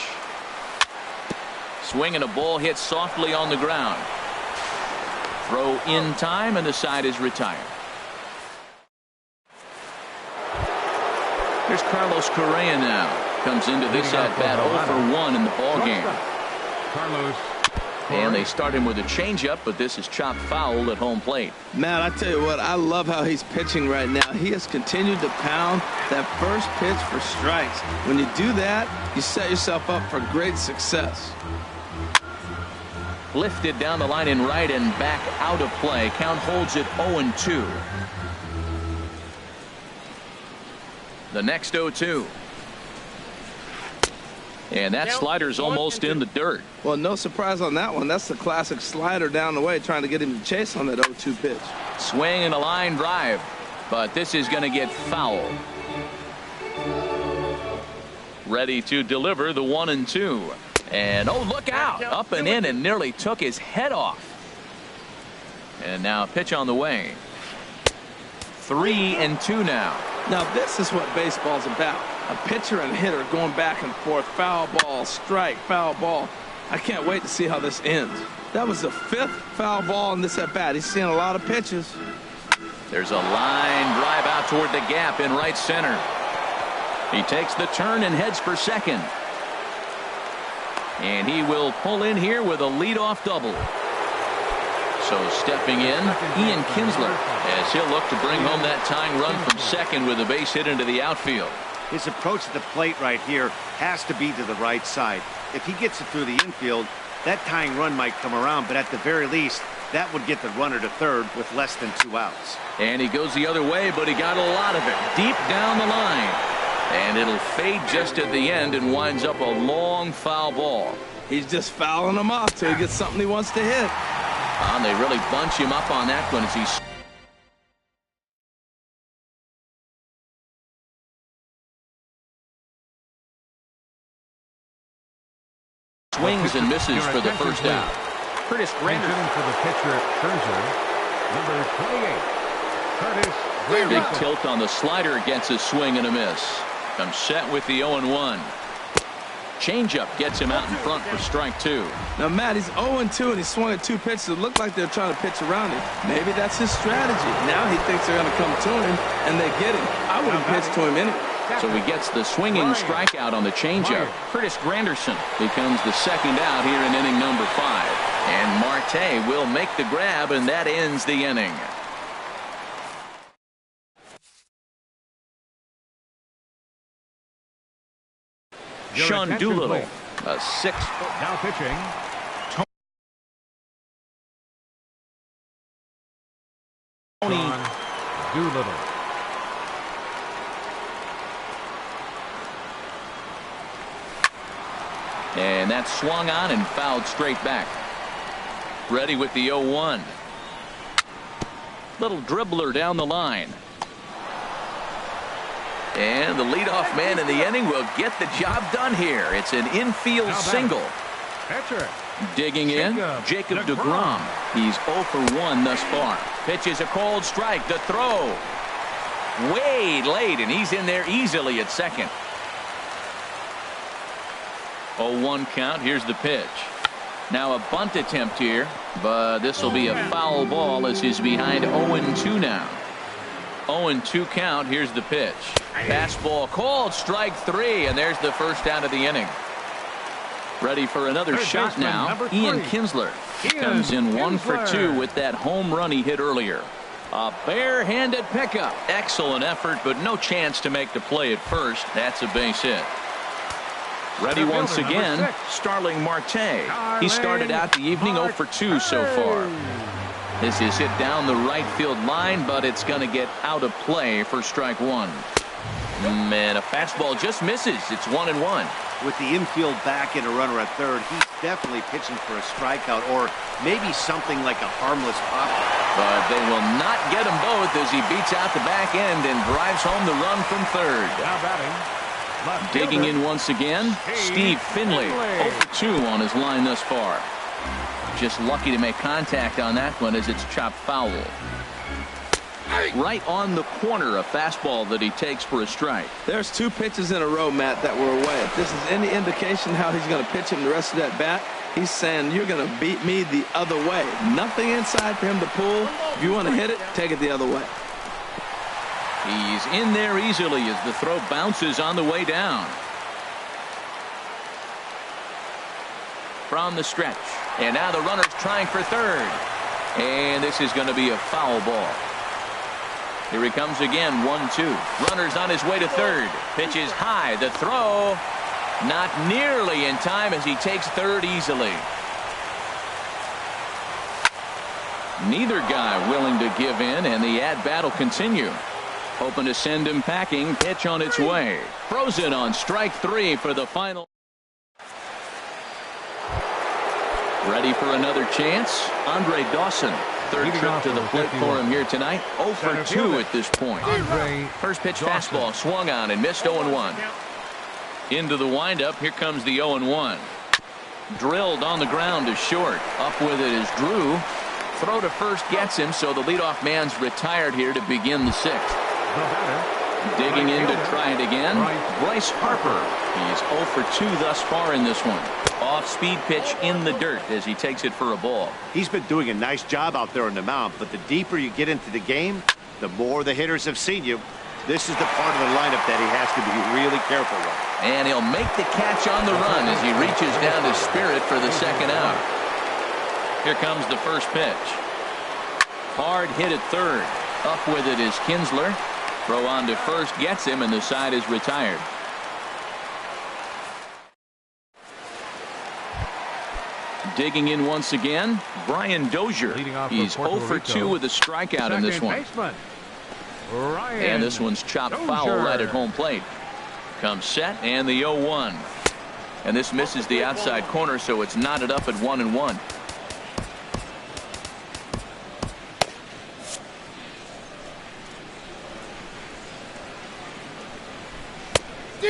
Swing and a ball hit softly on the ground. Throw in time, and the side is retired. Here's Carlos Correa now. Comes into this at-bat 0 for 1 in the ballgame. Carlos. And they start him with a changeup, but this is chopped foul at home plate. Man, I tell you what, I love how he's pitching right now. He has continued to pound that first pitch for strikes. When you do that, you set yourself up for great success. Lifted down the line in right and back out of play. Count holds it 0-2. The next 0-2. And that slider's almost in the dirt. Well, no surprise on that one. That's the classic slider down the way, trying to get him to chase on that 0-2 pitch. Swing and a line drive, but this is going to get foul. Ready to deliver the 1-2. And oh, look out, up and in, and nearly took his head off. And now a pitch on the way. 3-2 now. Now this is what baseball's about. A pitcher and hitter going back and forth. Foul ball, strike, foul ball. I can't wait to see how this ends. That was the 5th foul ball in this at bat. He's seeing a lot of pitches. There's a line drive out toward the gap in right center. He takes the turn and heads for second. And he will pull in here with a leadoff double. So stepping in, Ian Kinsler, as he'll look to bring home that tying run from second with a base hit into the outfield. His approach to the plate right here has to be to the right side. If he gets it through the infield, that tying run might come around, but at the very least, that would get the runner to third with less than 2 outs. And he goes the other way, but he got a lot of it deep down the line. And it'll fade just at the end and winds up a long foul ball. He's just fouling him off till he gets something he wants to hit. And they really bunch him up on that one as he swings and misses for the first out. Curtis Granderson for the pitcher, Scherzer. Number 28, Curtis Granderson. Big tilt on the slider, gets a swing and a miss. Comes set with the 0-1. Changeup gets him out in front for strike 2. Now, Matt, he's 0-2 and he swung at 2 pitches. It looked like they're trying to pitch around him. Maybe that's his strategy. Now he thinks they're going to come to him, and they get him. I wouldn't pitch to him anyway. So he gets the swinging strikeout on the changeup. Curtis Granderson becomes the second out here in inning number 5. And Marte will make the grab, and that ends the inning. Sean Doolittle, a 6. Now pitching, Tony Doolittle. And that's swung on and fouled straight back. Ready with the 0-1. Little dribbler down the line. And the leadoff man in the inning will get the job done here. It's an infield single. Pitcher. Digging in, Jacob deGrom. He's 0 for 1 thus far. Pitches a cold strike. The throw. Way late, and he's in there easily at second. 0-1 count. Here's the pitch. Now a bunt attempt here, but this will be a foul ball as he's behind 0-2 now. 0-2 count. Here's the pitch. Fastball called, strike 3, and there's the first out of the inning. Ready for another shot now. Ian Kinsler comes in 1 for 2 with that home run he hit earlier. A barehanded pickup. Excellent effort, but no chance to make the play at first. That's a base hit. Ready once again, Starling Marte. He started out the evening 0 for 2 so far. This is hit down the right field line, but it's going to get out of play for strike 1. And a fastball just misses. It's 1-1. With the infield back and a runner at third, he's definitely pitching for a strikeout or maybe something like a harmless pop. But they will not get him both as he beats out the back end and drives home the run from third. Now batting. Digging in once again, Steve Finley. 0 for 2 on his line thus far. Just lucky to make contact on that one as it's chopped foul. Right on the corner, a fastball that he takes for a strike. There's 2 pitches in a row, Matt, that were away. If this is any indication how he's going to pitch him the rest of that bat, he's saying you're going to beat me the other way. Nothing inside for him to pull. If you want to hit it, take it the other way. He's in there easily as the throw bounces on the way down. From the stretch. And now the runner's trying for third. And this is going to be a foul ball. Here he comes again, 1-2. Runner's on his way to third. Pitch is high. The throw not nearly in time as he takes third easily. Neither guy willing to give in, and the at-bat will continue. Hoping to send him packing. Pitch on its way. Frozen on strike 3 for the final. Ready for another chance? Andre Dawson. Third trip to the plate for him here tonight. 0 for 2 at this point. First pitch fastball swung on and missed 0-1. Into the windup. Here comes the 0-1. Drilled on the ground to short. Up with it is Drew. Throw to first gets him, so the leadoff man's retired here to begin the 6th. Digging in to try it again. Bryce Harper. He's 0 for 2 thus far in this one. Off-speed pitch in the dirt as he takes it for a ball. He's been doing a nice job out there on the mound, but the deeper you get into the game, the more the hitters have seen you. This is the part of the lineup that he has to be really careful with. And he'll make the catch on the run as he reaches down to Spirit for the second out. Here comes the first pitch. Hard hit at third. Up with it is Kinsler. Throw on to first gets him, and the side is retired. Digging in once again, Brian Dozier. He's 0 for 2 with a strikeout in this one. And this one's chopped foul right at home plate. Comes set, and the 0-1. And this misses the outside corner, so it's knotted up at 1-1.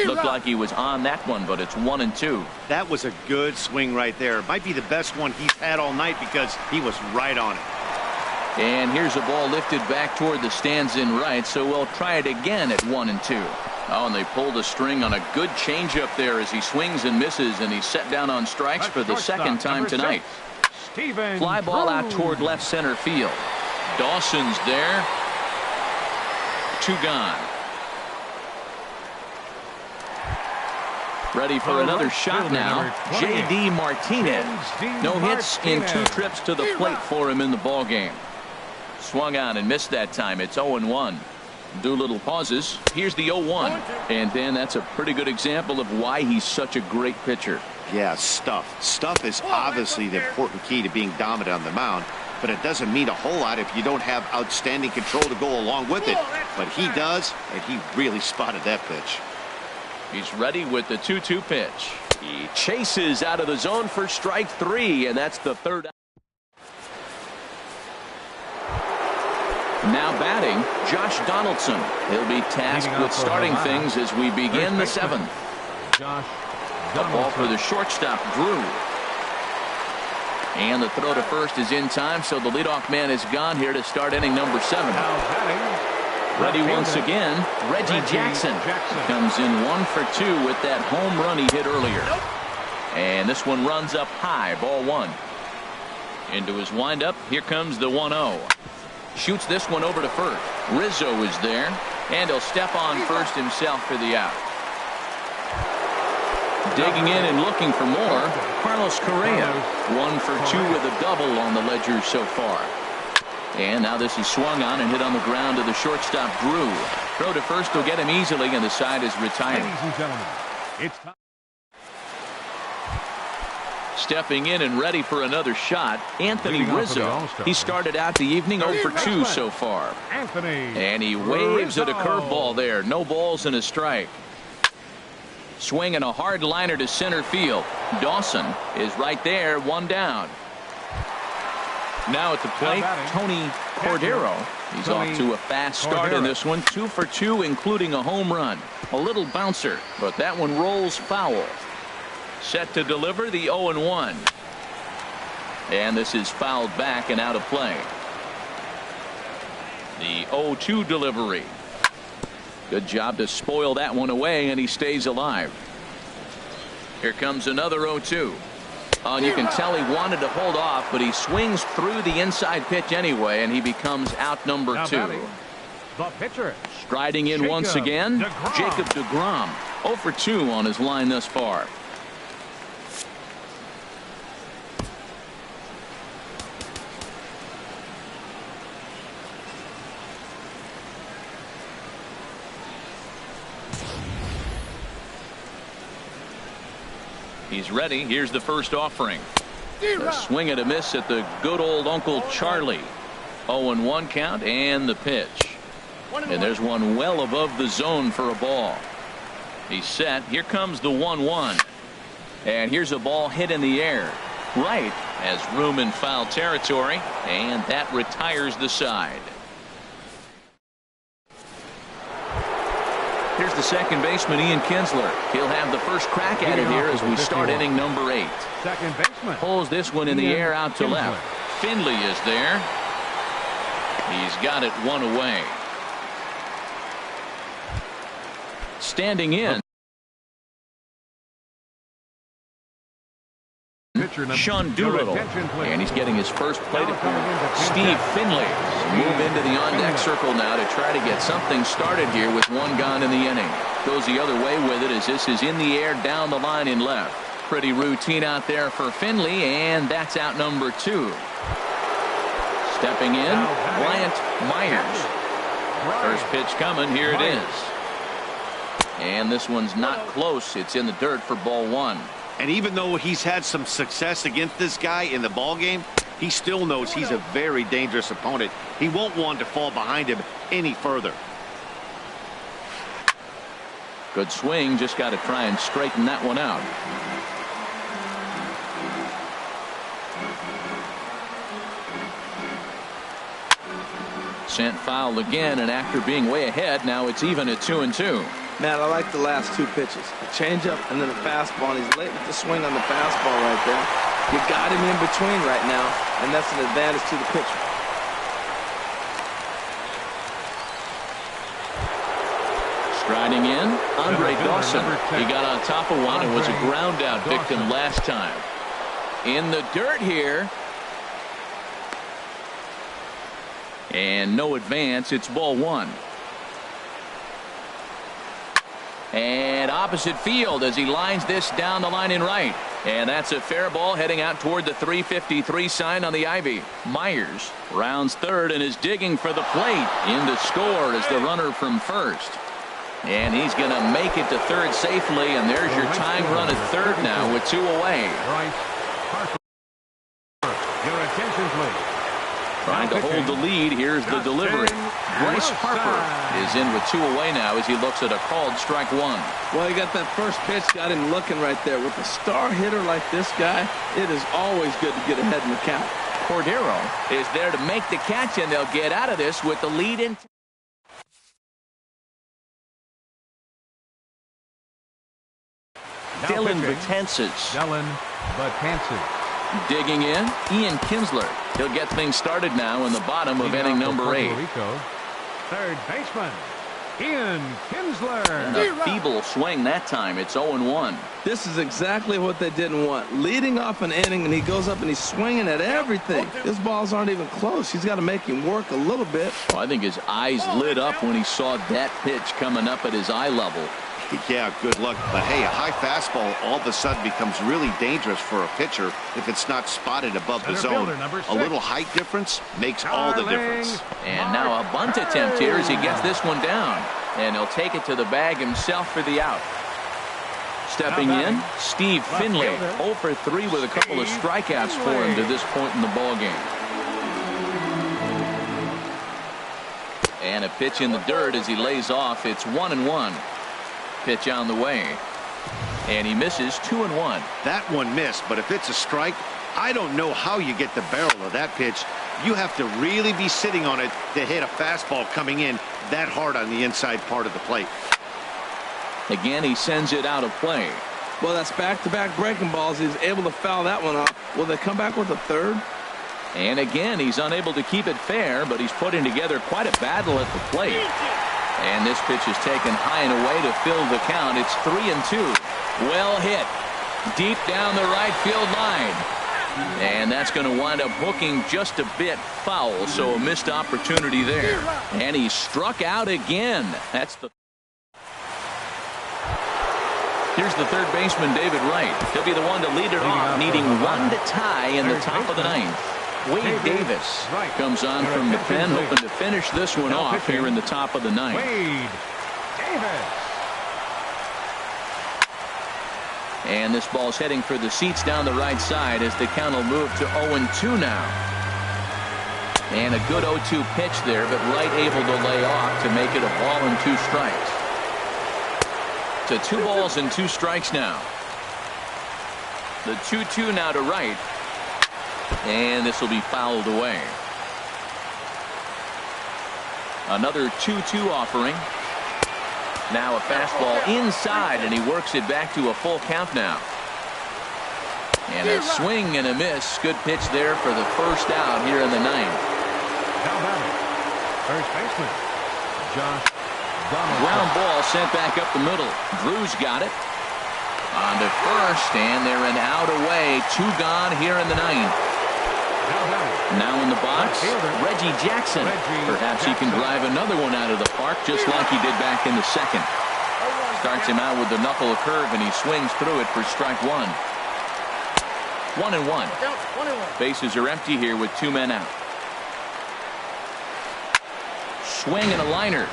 Looked like he was on that one, but it's 1-2. That was a good swing right there. Might be the best one he's had all night because he was right on it. And here's a ball lifted back toward the stands in right, so we'll try it again at 1-2. Oh, and they pulled a string on a good changeup there as he swings and misses, and he's set down on strikes for the second time tonight. Fly ball out toward left center field. Dawson's there. 2 gone. Ready for another shot now. J.D. Martinez. No hits in 2 trips to the plate for him in the ball game. Swung on and missed that time. It's 0-1. Doolittle pauses. Here's the 0-1. And then that's a pretty good example of why he's such a great pitcher. Yeah, stuff. Stuff is obviously the important key to being dominant on the mound, but it doesn't mean a whole lot if you don't have outstanding control to go along with it. But he does, and he really spotted that pitch. He's ready with the 2-2 pitch. He chases out of the zone for strike 3, and that's the third. Now batting, Josh Donaldson. He'll be tasked with starting things as we begin the 7th. A ball for the shortstop, Drew. And the throw to first is in time, so the leadoff man is gone here to start inning number 7. Ready once again, Reggie Jackson. Comes in 1 for 2 with that home run he hit earlier. And this one runs up high, ball 1. Into his windup, here comes the 1-0. Shoots this one over to first. Rizzo is there, and he'll step on first himself for the out. Digging in and looking for more, Carlos Correa. 1 for 2 with a double on the ledger so far. And now this is swung on and hit on the ground to the shortstop, Drew. Throw to first will get him easily, and the side is retired. Ladies and gentlemen, it's time. Stepping in and ready for another shot, Anthony Rizzo. He started out the evening 0 for 2 so far. And he waves at a curveball there. No balls and a strike. Swinging a hard liner to center field. Dawson is right there, 1 down. Now at the plate, Tony Cordero. He's off to a fast start in this one. 2 for 2, including a home run. A little bouncer, but that one rolls foul. Set to deliver the 0-1. And this is fouled back and out of play. The 0-2 delivery. Good job to spoil that one away, and he stays alive. Here comes another 0-2. Oh, and you can tell he wanted to hold off, but he swings through the inside pitch anyway, and he becomes out number Now 2. batting, the pitcher. Striding in once again, Jacob deGrom. 0 for 2 on his line thus far. He's ready. Here's the first offering. A swing and a miss at the good old Uncle Charlie. 0-1 count and the pitch. And there's one well above the zone for a ball. He's set. Here comes the 1-1. And here's a ball hit in the air. Right has room in foul territory, and that retires the side. Here's the second baseman, Ian Kinsler. He'll have the first crack at it here as we start inning number 8. Second baseman. Pulls this one in the air out to left. Finley is there. He's got it one away. Standing in, Sean Doolittle, and he's getting his first plate appearance. Steve Finley move into the on-deck circle now to try to get something started here with one gone in the inning. Goes the other way with it as this is in the air down the line in left. Pretty routine out there for Finley, and that's out number 2. Stepping in, Bryant Myers. First pitch coming, here it is. And this one's not close. It's in the dirt for ball 1. And even though he's had some success against this guy in the ball game, he still knows he's a very dangerous opponent. He won't want to fall behind him any further. Good swing, just got to try and straighten that one out. Sent foul again, and after being way ahead, now it's even at 2-2. Man, I like the last 2 pitches. The changeup and then the fastball. And he's late with the swing on the fastball right there. You got him in between right now, and that's an advantage to the pitcher. Striding in, Andre Dawson. He got on top of one and was a ground out victim last time. In the dirt here. And no advance. It's ball 1. And opposite field as he lines this down the line in right. And that's a fair ball heading out toward the 353 sign on the ivy. Myers rounds third and is digging for the plate. In to score is the runner from first. And he's going to make it to third safely. And there's your tying run at third now with 2 away. Your attention, please. Trying to hold the lead. Here's the delivery. Bryce Harper is in with 2 away now as he looks at a called strike 1. Well, he got that first pitch, got him looking right there. With a star hitter like this guy, it is always good to get ahead in the count. Cordero is there to make the catch, and they'll get out of this with the lead in. Dylan Betances. Digging in, Ian Kinsler. He'll get things started now in the bottom of inning number 8. Third baseman, Ian Kinsler. And a feeble swing that time. It's 0-1. This is exactly what they didn't want. Leading off an inning, and he goes up and he's swinging at everything. His balls aren't even close. He's got to make him work a little bit. Well, I think his eyes lit up when he saw that pitch coming up at his eye level. Yeah, good luck. But hey, a high fastball all of a sudden becomes really dangerous for a pitcher if it's not spotted above the zone. A little height difference makes all the difference. And now a bunt attempt here as he gets this one down. And he'll take it to the bag himself for the out. Stepping in, Steve Finley. 0 for 3 with a couple of strikeouts for him to this point in the ballgame. And a pitch in the dirt as he lays off. It's 1-1. Pitch on the way, and he misses 2-1. That one missed, but if it's a strike, I don't know how you get the barrel of that pitch. You have to really be sitting on it to hit a fastball coming in that hard on the inside part of the plate. Again, he sends it out of play. Well, that's back-to-back breaking balls. He's able to foul that one off. Will they come back with a third? And again, he's unable to keep it fair, but he's putting together quite a battle at the plate. And this pitch is taken high and away to fill the count. It's 3-2. Well hit. Deep down the right field line. And that's going to wind up hooking just a bit foul, so a missed opportunity there. And he struck out again. That's the... Here's the third baseman, David Wright. He'll be the one to lead it off, needing one to tie in the top of the ninth. Wade Davis comes on from the pen, hoping to finish this one off here in the top of the ninth. Wade Davis. And this ball's heading for the seats down the right side as the count will move to 0-2 now. And a good 0-2 pitch there, but Wright able to lay off to make it a ball and 2 strikes. To 2 balls and 2 strikes now. The 2-2 now to Wright. And this will be fouled away. Another 2-2 offering. Now a fastball inside, and he works it back to a full count now. And a swing and a miss. Good pitch there for the first out here in the ninth. Now batting, first baseman, Josh Donaldson. Ground ball sent back up the middle. Drew's got it. On to first, and they're an out away. 2 gone here in the ninth. Now in the box, Reggie Jackson. Perhaps he can drive another one out of the park just like he did back in the second. Starts him out with the knuckle curve, and he swings through it for strike 1. 1-1. Bases are empty here with 2 men out. Swing and a liner.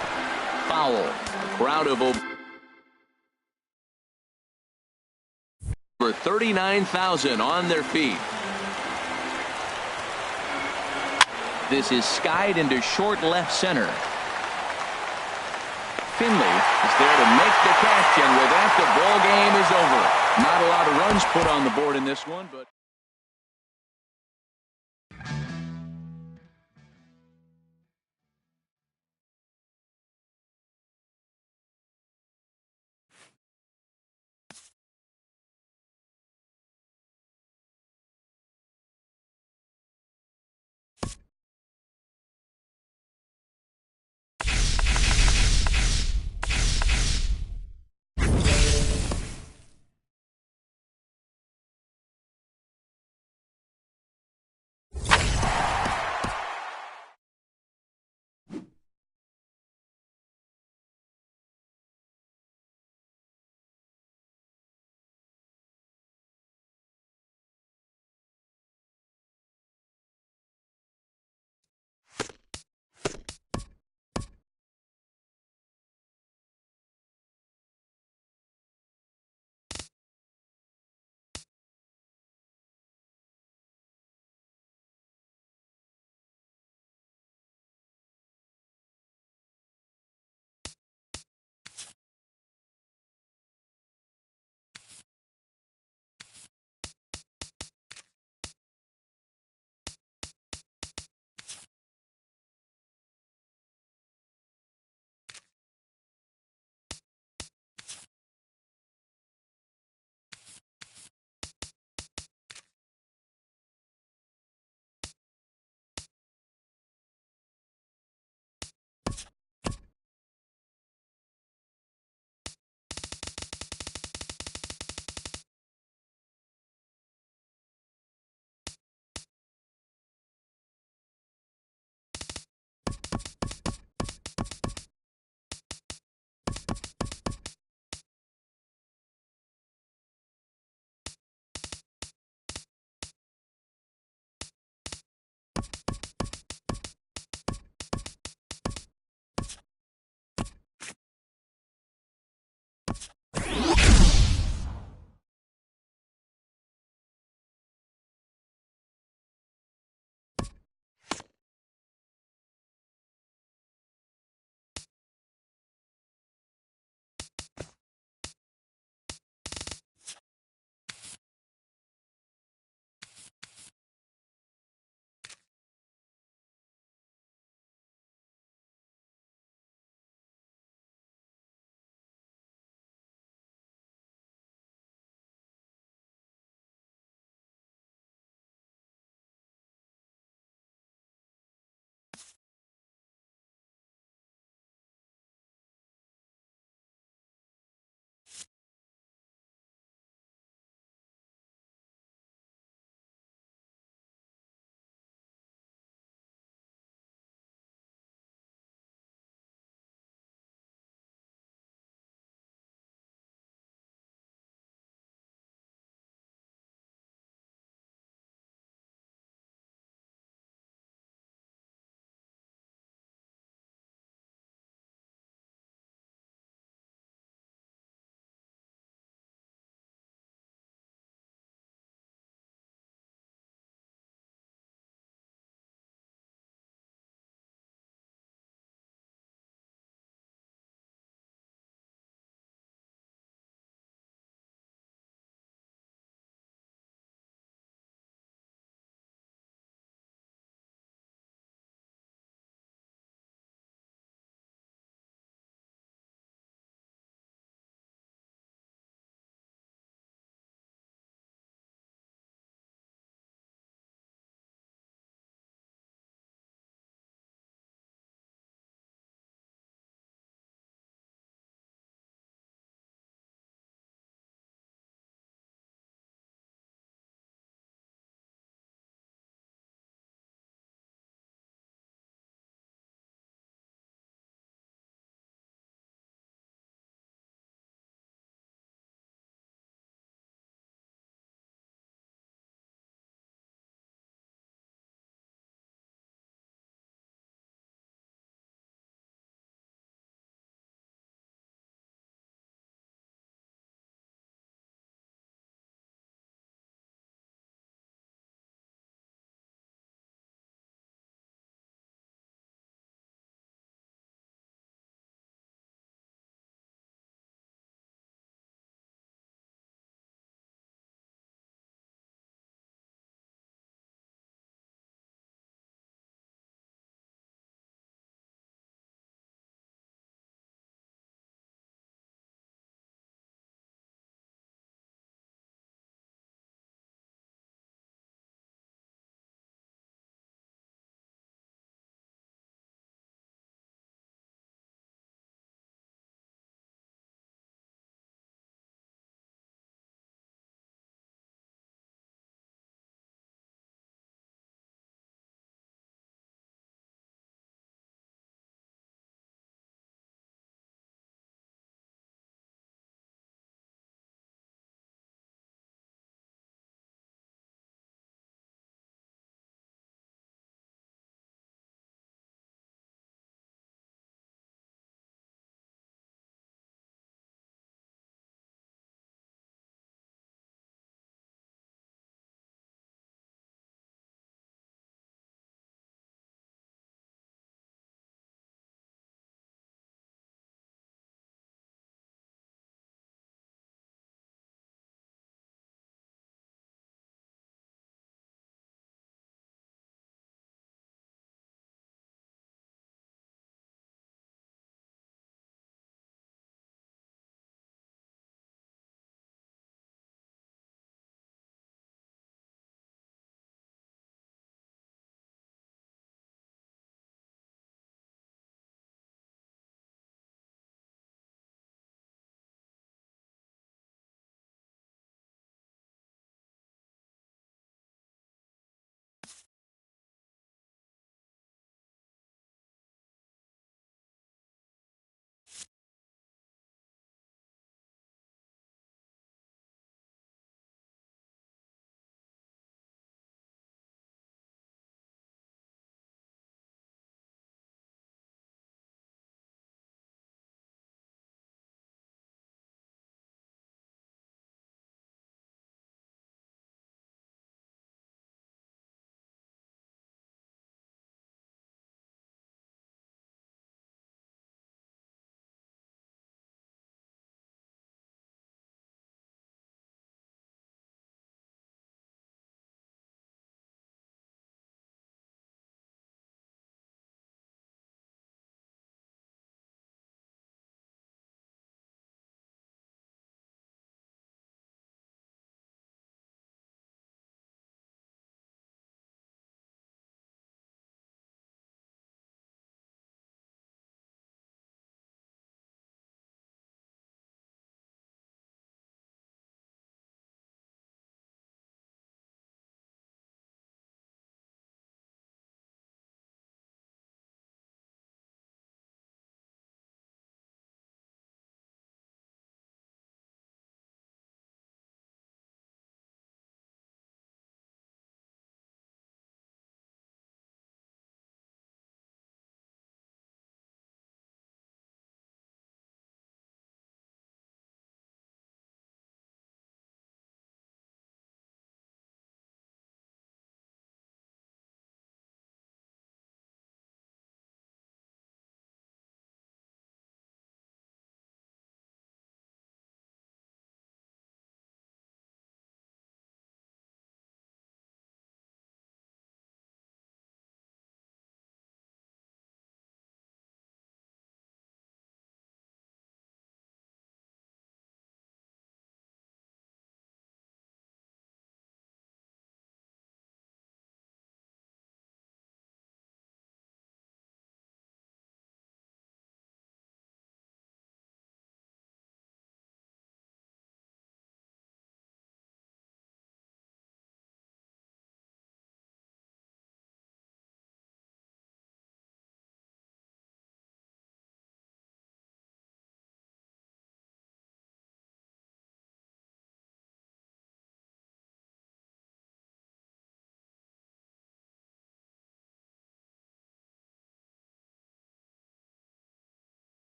Foul. A crowd of over 39,000 on their feet. This is skied into short left center. Finley is there to make the catch, and with that, the ball game is over. Not a lot of runs put on the board in this one, but